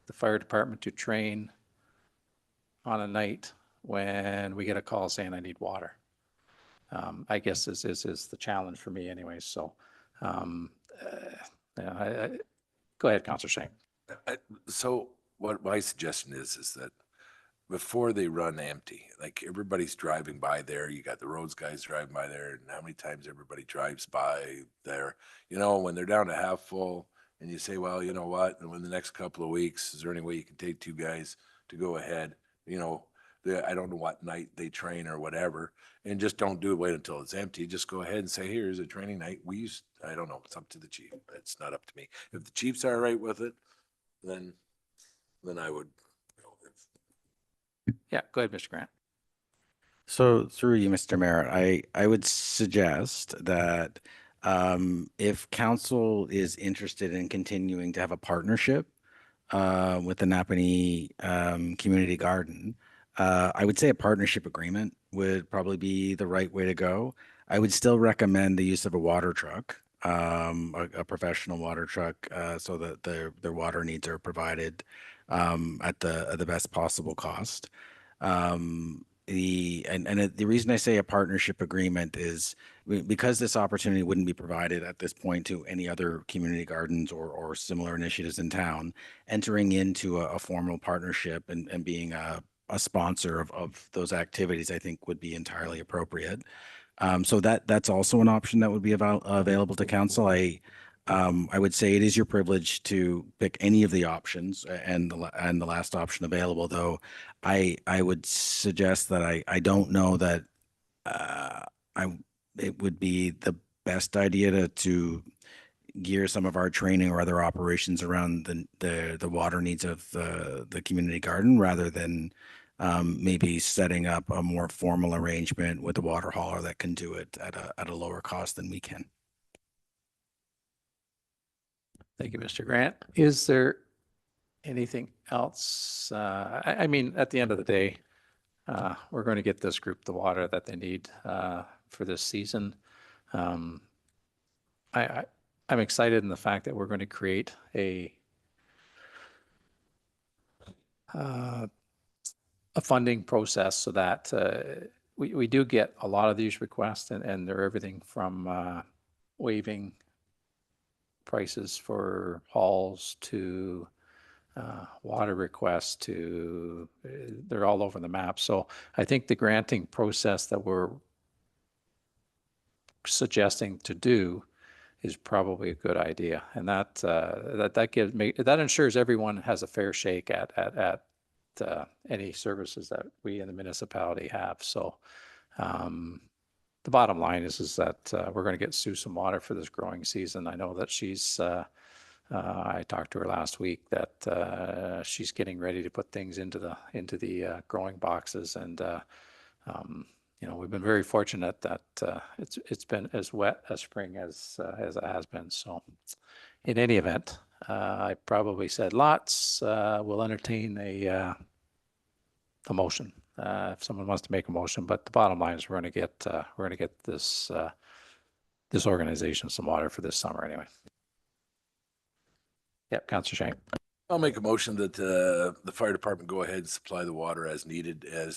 the fire department to train on a night when we get a call saying I need water? I guess this is the challenge for me anyway. So yeah, go ahead, Councillor Shank. So what my suggestion is that before they run empty, like everybody's driving by there, you got the roads guys driving by there, and how many times everybody drives by there, when they're down to half full, and you say, well, you know what, and in the next couple of weeks, is there any way you can take 2 guys to go ahead, I don't know what night they train or whatever, and just don't do it, wait until it's empty, just go ahead and say, here's a training night, I don't know, it's up to the chief, it's not up to me. If the chief's all right with it, then I would. Yeah, go ahead, Mr. Grant. So through you, Mr. Mayor, I would suggest that if council is interested in continuing to have a partnership with the Napanee Community Garden, I would say a partnership agreement would probably be the right way to go. I would still recommend the use of a water truck, a professional water truck, so that their water needs are provided at the best possible cost. The reason I say a partnership agreement is because this opportunity wouldn't be provided at this point to any other community gardens or similar initiatives in town. Entering into a formal partnership and being a sponsor of those activities, I think would be entirely appropriate. So that's also an option that would be available to council. I would say it is your privilege to pick any of the options, and the last option available, though I would suggest that I don't know that it would be the best idea to gear some of our training or other operations around the water needs of the community garden, rather than maybe setting up a more formal arrangement with a water hauler that can do it at a lower cost than we can. Thank you, Mr. Grant. Is there Anything else? I mean, at the end of the day, we're going to get this group the water that they need for this season. I'm excited in the fact that we're going to create a funding process so that we do get a lot of these requests, and they're everything from waiving prices for hauls to water requests to, they're all over the map. So I think the granting process that we're suggesting to do is probably a good idea. And that ensures everyone has a fair shake at any services that we in the municipality have. So the bottom line is that we're going to get Sue some water for this growing season. I know that she's I talked to her last week that she's getting ready to put things into the growing boxes, and you know, we've been very fortunate that it's been as wet a spring as it has been. So, in any event, I probably said lots. We'll entertain a motion if someone wants to make a motion. But the bottom line is we're going to get this this organization some water for this summer anyway. Yep, Councillor Shank. I'll make a motion that the fire department go ahead and supply the water as needed, at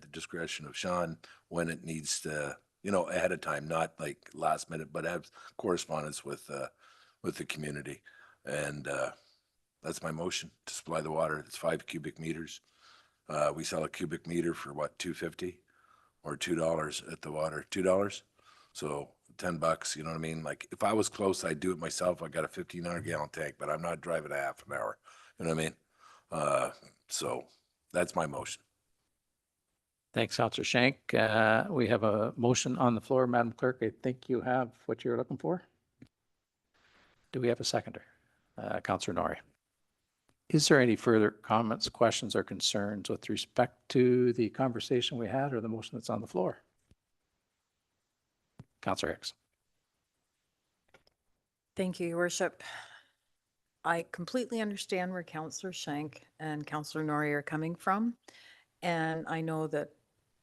the discretion of Sean when it needs to, you know, ahead of time, not like last minute, but have correspondence with the community. And that's my motion, to supply the water. It's 5 cubic meters. We sell a cubic meter for what, $2.50 or $2 at the water, $2. So $10, you know what I mean? Like if I was close, I'd do it myself. I got a 1,500 gallon tank, but I'm not driving a half an hour. You know what I mean? So that's my motion. Thanks, Councillor Shank. We have a motion on the floor. Madam Clerk, I think you have what you're looking for. Do we have a seconder? Councillor Norrie. Is there any further comments, questions, or concerns with respect to the conversation we had or the motion that's on the floor? Councillor Hicks. Thank you, Your Worship. I completely understand where Councillor Shank and Councillor Norrie are coming from. And I know that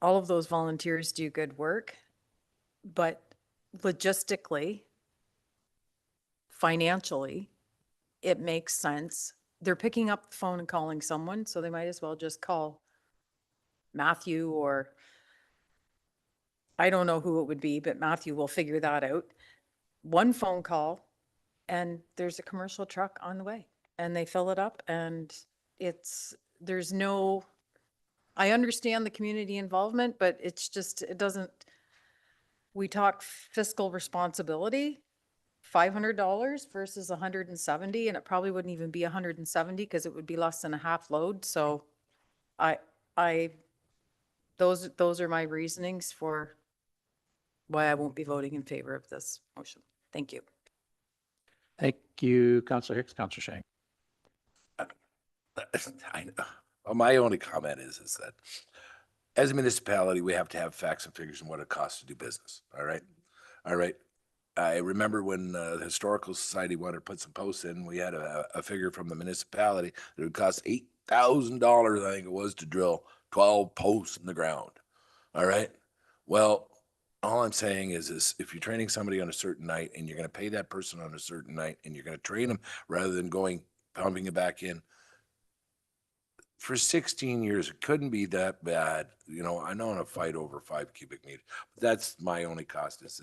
all of those volunteers do good work, but logistically, financially, it makes sense. They're picking up the phone and calling someone, so they might as well just call Matthew, or I don't know who it would be, but Matthew will figure that out. One phone call and there's a commercial truck on the way and they fill it up, and there's no, I understand the community involvement, but it's just, it doesn't, we talk fiscal responsibility, $500 versus 170, and it probably wouldn't even be 170 because it would be less than a half load. So those are my reasonings for why I won't be voting in favor of this motion. Thank you. Thank you, Councillor Hicks. Councillor Shank. I know. Well, my only comment is that as a municipality, we have to have facts and figures on what it costs to do business. All right. All right. I remember when the Historical Society wanted to put some posts in, we had a figure from the municipality that it would cost $8,000, I think it was, to drill 12 posts in the ground. All right. Well, all I'm saying is if you're training somebody on a certain night and you're going to pay that person on a certain night and you're going to train them rather than pumping it back in, for 16 years, it couldn't be that bad. You know, I know in a fight over 5 cubic meters, but that's my only cost. Is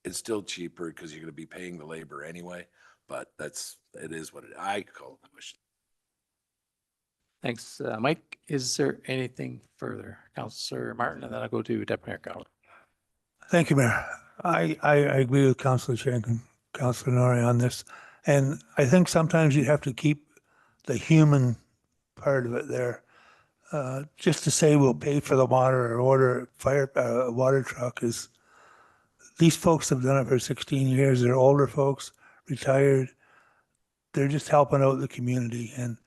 it's still cheaper because you're going to be paying the labor anyway, but it is what I call it. Thanks, Mike. Is there anything further? Councillor Martin, and then I'll go to Deputy Mayor Cowell. Thank you, Mayor. I agree with Councillor Shank and Councillor Norrie on this. And I think sometimes you have to keep the human part of it there. Just to say we'll pay for the water or order a water truck is, these folks have done it for 16 years. They're older folks, retired. They're just helping out the community. And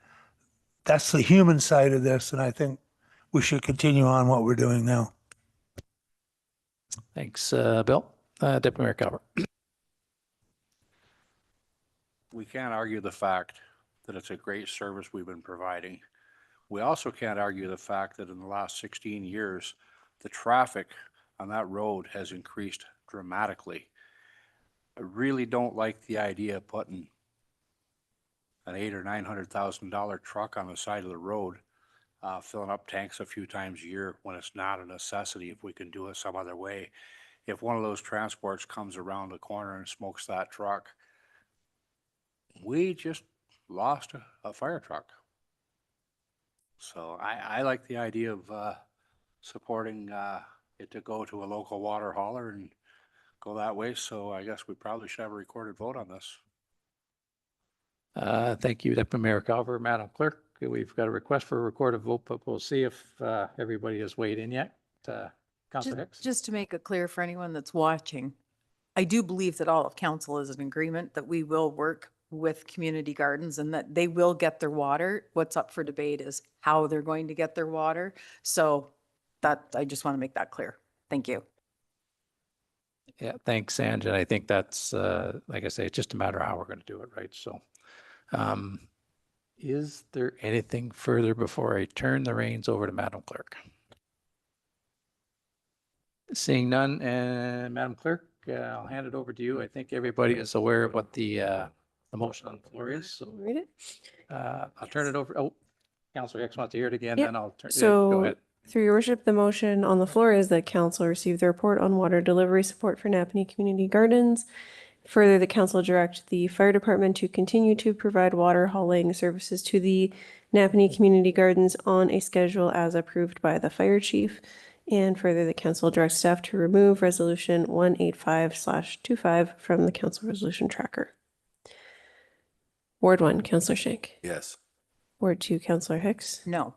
that's the human side of this. And I think we should continue on what we're doing now. Thanks, Bill. Deputy Mayor Calvert. We can't argue the fact that it's a great service we've been providing. We also can't argue the fact that in the last 16 years, the traffic on that road has increased dramatically. I really don't like the idea of putting an $800,000 or $900,000 truck on the side of the road, filling up tanks a few times a year when it's not a necessity if we can do it some other way. If one of those transports comes around the corner and smokes that truck, we just lost a fire truck. So I like the idea of supporting it to go to a local water hauler and go that way. So I guess we probably should have a recorded vote on this. Thank you, Deputy Mayor Calver. Madam Clerk, we've got a request for a recorded vote, but we'll see if everybody has weighed in yet. Councilor Hicks? Just to make it clear for anyone that's watching, I do believe that all of council is in agreement that we will work with community gardens and that they will get their water. What's up for debate is how they're going to get their water. So that, I just want to make that clear. Thank you. Yeah, thanks, Sanj. And I think that's, like I say, it's just a matter of how we're going to do it, right? So is there anything further before I turn the reins over to Madam Clerk? Seeing none, and Madam Clerk, I'll hand it over to you. I think everybody is aware of what the motion on the floor is. So Read it. I'll turn it over. Oh, Councilor Hicks wants to hear it again, Yep. then I'll turn. Go So, ahead. through your worship, the motion on the floor is that council receive the report on water delivery support for Napanee Community Gardens. Further, the council direct the fire department to continue to provide water hauling services to the Napanee Community Gardens on a schedule as approved by the fire chief. And further, the council directs staff to remove resolution 185/25 from the council resolution tracker. Ward 1, Councillor Shank. Yes. Ward 2, Councillor Hicks. No.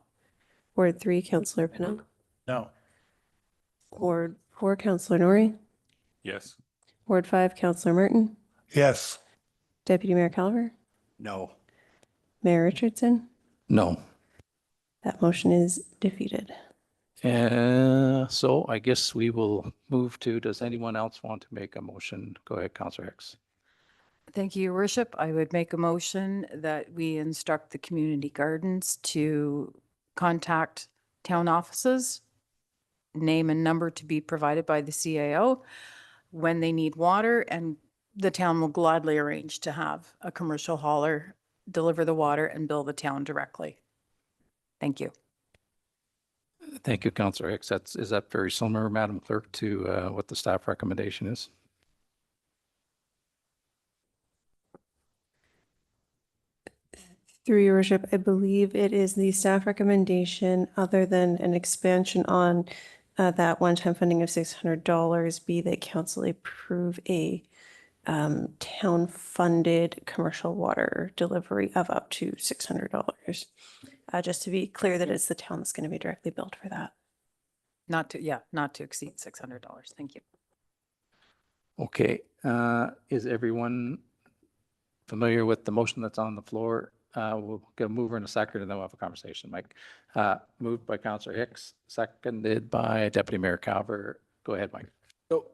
Ward 3, Councillor Pennell. No. Ward 4, Councillor Norrie. Yes. Ward 5, Councillor Martin. Yes. Deputy Mayor Calver. No. Mayor Richardson. No. That motion is defeated. So I guess we will move to, does anyone else want to make a motion? Go ahead, Councilor Hicks. Thank you, Your Worship. I would make a motion that we instruct the community gardens to contact town offices, name and number to be provided by the CAO when they need water, and the town will gladly arrange to have a commercial hauler deliver the water and bill the town directly. Thank you. Thank you, Councilor Hicks. Is that very similar, Madam Clerk, to what the staff recommendation is? Through your worship, I believe it is the staff recommendation, other than an expansion on that one-time funding of $600, be that council approve a town-funded commercial water delivery of up to $600. Just to be clear that it's the town that's going to be directly billed for that. Not to exceed $600. Thank you. Okay. Is everyone familiar with the motion that's on the floor? We'll get a mover in a second and then we'll have a conversation. Mike, moved by Councilor Hicks, seconded by Deputy Mayor Calver. Go ahead, Mike. So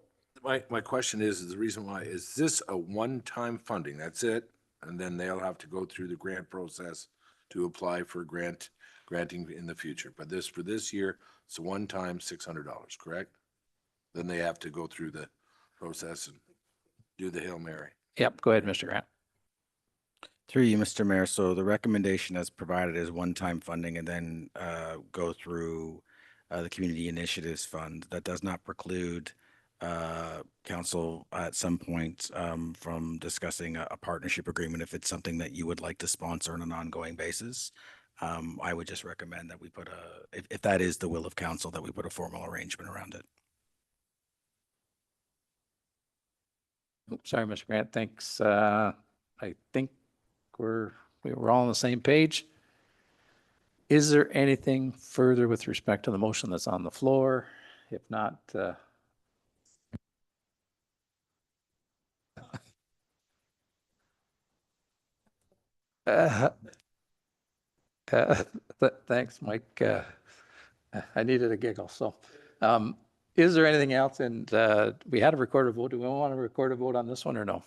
my question is the reason why, is this a one-time funding? That's it? And then they'll have to go through the grant process to apply for granting in the future. But for this year, it's a one-time $600, correct? Then they have to go through the process and do the Hail Mary. Yep. Go ahead, Mr. Grant. Through you, Mr. Mayor. So the recommendation as provided is one-time funding and then go through the Community Initiatives Fund. That does not preclude council at some point from discussing a partnership agreement if it's something that you would like to sponsor on an ongoing basis. I would just recommend that we put if that is the will of council, that we put a formal arrangement around it. Oops, sorry, Mr. Grant. Thanks. I think we're all on the same page. Is there anything further with respect to the motion that's on the floor? If not, thanks, Mike. I needed a giggle. So, is there anything else? And we had a recorded vote. Do we want to record a vote on this one or no?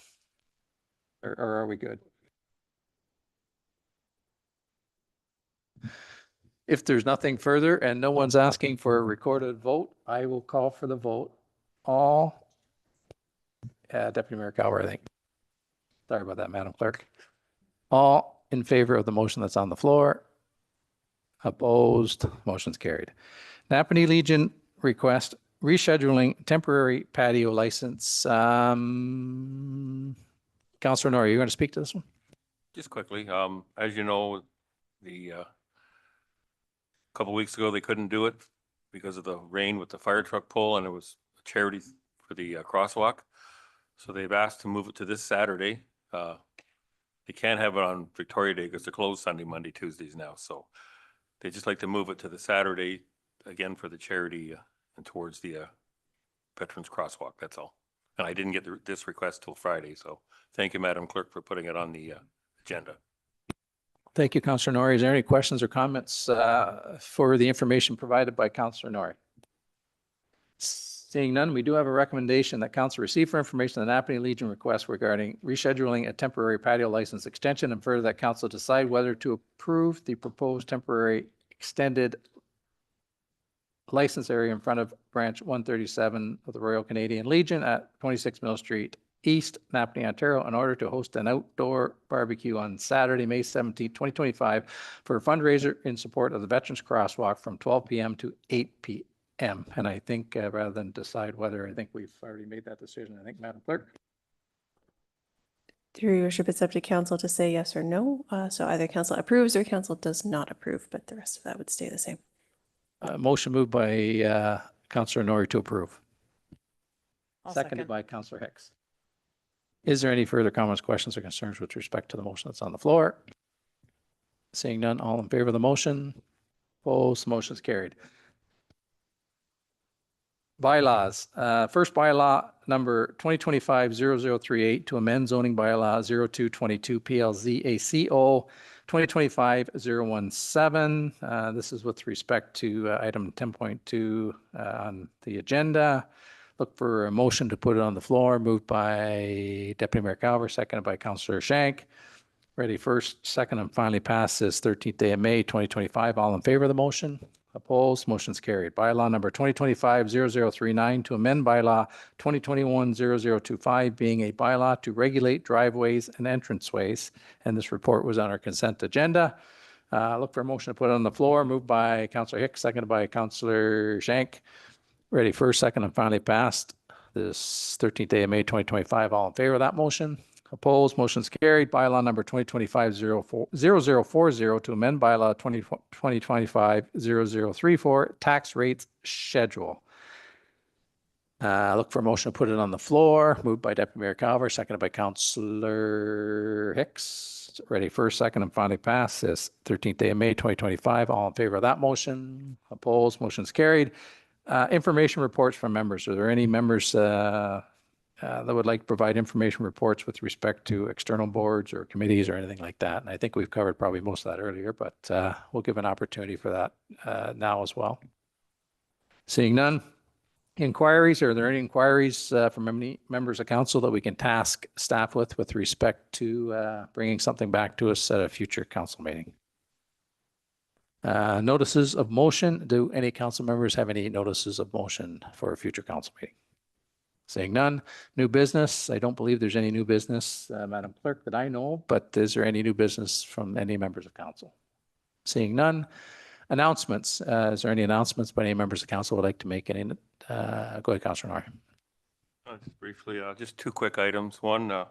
Or are we good? If there's nothing further and no one's asking for a recorded vote, I will call for the vote. All, Deputy Mayor Calver, I think. Sorry about that, Madam Clerk. All in favor of the motion that's on the floor? Opposed? Motion's carried. Napanee Legion request rescheduling temporary patio license. Councillor Norrie, you going to speak to this one? Just quickly, as you know, the couple weeks ago, they couldn't do it because of the rain with the fire truck pull, and it was a charity for the crosswalk. So they've asked to move it to this Saturday. They can't have it on Victoria Day because they're closed Sunday, Monday, Tuesdays now. So they just like to move it to the Saturday again for the charity and towards the Veterans Crosswalk. That's all. And I didn't get this request till Friday. So thank you, Madam Clerk, for putting it on the agenda. Thank you, Councillor Norrie. Is there any questions or comments for the information provided by Councillor Norrie? Seeing none, we do have a recommendation that council receive for information the Napanee Legion request regarding rescheduling a temporary patio license extension, and further that council decide whether to approve the proposed temporary extended license area in front of branch 137 of the Royal Canadian Legion at 26 Mill Street East, Napanee, Ontario, in order to host an outdoor barbecue on Saturday, May 17, 2025 for a fundraiser in support of the Veterans Crosswalk from 12 p.m. to 8 p.m. And I think rather than decide whether, I think we've already made that decision. I think, Madam Clerk. Through your worship, it's up to council to say yes or no. So either council approves or council does not approve, but the rest of that would stay the same. Motion moved by Councillor Norrie to approve. I'll Seconded second. by Councillor Hicks. Is there any further comments, questions, or concerns with respect to the motion that's on the floor? Seeing none, all in favor of the motion? Opposed, motion is carried. Bylaws. First bylaw number 2025-0038 to amend zoning bylaw 0222 PLZ ACO 2025-017. This is with respect to item 10.2 on the agenda. Look for a motion to put it on the floor. Moved by Deputy Mayor Calver, seconded by Councillor Shank. Ready first, second, and finally passed this 13th day of May 2025. All in favor of the motion? Opposed? Motion's carried. Bylaw number 2025-0039 to amend bylaw 2021-0025, being a bylaw to regulate driveways and entranceways. And this report was on our consent agenda. Look for a motion to put it on the floor. Moved by Councillor Hicks, seconded by Councillor Shank. Ready first, second, and finally passed this 13th day of May 2025. All in favor of that motion? Opposed? Motion's carried. Bylaw number 2025-0040 to amend bylaw 2025-0034 tax rates schedule. Look for a motion to put it on the floor. Moved by Deputy Mayor Calver, seconded by Councillor Hicks. Ready first, second, and finally passed this 13th day of May 2025. All in favor of that motion? Opposed? Motion's carried. Information reports from members. Are there any members that would like to provide information reports with respect to external boards or committees or anything like that? And I think we've covered probably most of that earlier, but we'll give an opportunity for that now as well. Seeing none. Inquiries, are there any inquiries from any members of council that we can task staff with respect to bringing something back to us at a future council meeting? Notices of motion. Do any council members have any notices of motion for a future council meeting? Seeing none. New business. I don't believe there's any new business, Madam Clerk, that I know of, but is there any new business from any members of council? Seeing none. Announcements. Is there any announcements by any members of council would like to make? Any? Go ahead, Councillor Norrie. Just briefly, just two quick items. One,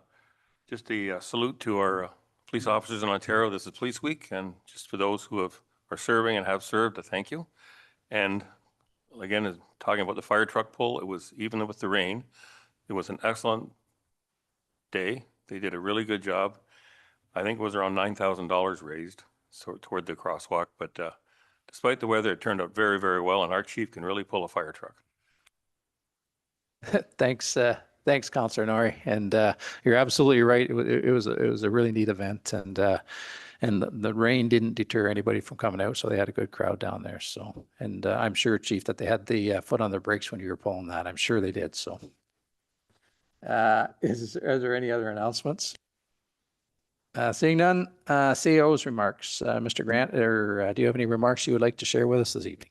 just a salute to our police officers in Ontario. This is Police Week, and just for those who are serving and have served, a thank you. And again, talking about the fire truck pull, it was, even with the rain, it was an excellent day. They did a really good job. I think it was around $9,000 raised toward the crosswalk, but despite the weather, it turned out very, very well, and our chief can really pull a fire truck. Thanks, Councillor Norrie. And you're absolutely right. It was a really neat event, and the rain didn't deter anybody from coming out, so they had a good crowd down there. So, and I'm sure, Chief, that they had the foot on their brakes when you were pulling that. I'm sure they did. So, are there any other announcements? Seeing none, CEO's remarks. Mr. Grant, or do you have any remarks you would like to share with us this evening?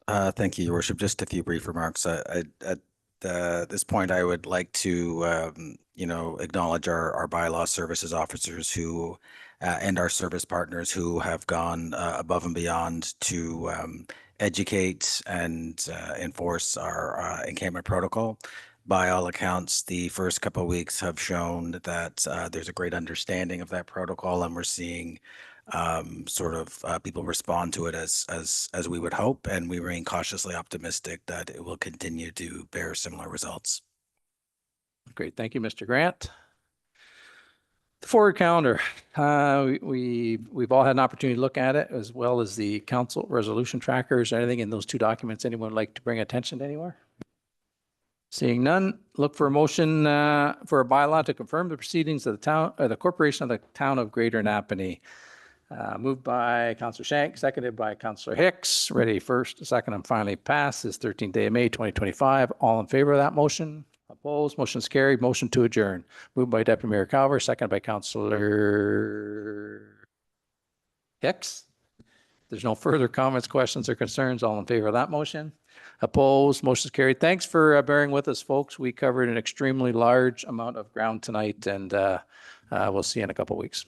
Thank you, Your Worship. Just a few brief remarks. At this point, I would like to, acknowledge our bylaw services officers who, and our service partners who have gone above and beyond to educate and enforce our encampment protocol. By all accounts, the first couple of weeks have shown that there's a great understanding of that protocol, and we're seeing people respond to it as we would hope, and we remain cautiously optimistic that it will continue to bear similar results. Great. Thank you, Mr. Grant. The forward calendar. We've all had an opportunity to look at it, as well as the council resolution trackers. Anything in those two documents anyone would like to bring attention to anywhere? Seeing none, look for a motion for a bylaw to confirm the proceedings of the town, or the corporation of the town of Greater Napanee. Moved by Councillor Shank, seconded by Councillor Hicks. Ready first, second, and finally passed this 13th day of May 2025. All in favor of that motion? Opposed? Motion is carried. Motion to adjourn. Moved by Deputy Mayor Calver, seconded by Councillor Hicks. There's no further comments, questions, or concerns. All in favor of that motion? Opposed? Motion is carried. Thanks for bearing with us, folks. We covered an extremely large amount of ground tonight, and we'll see you in a couple of weeks.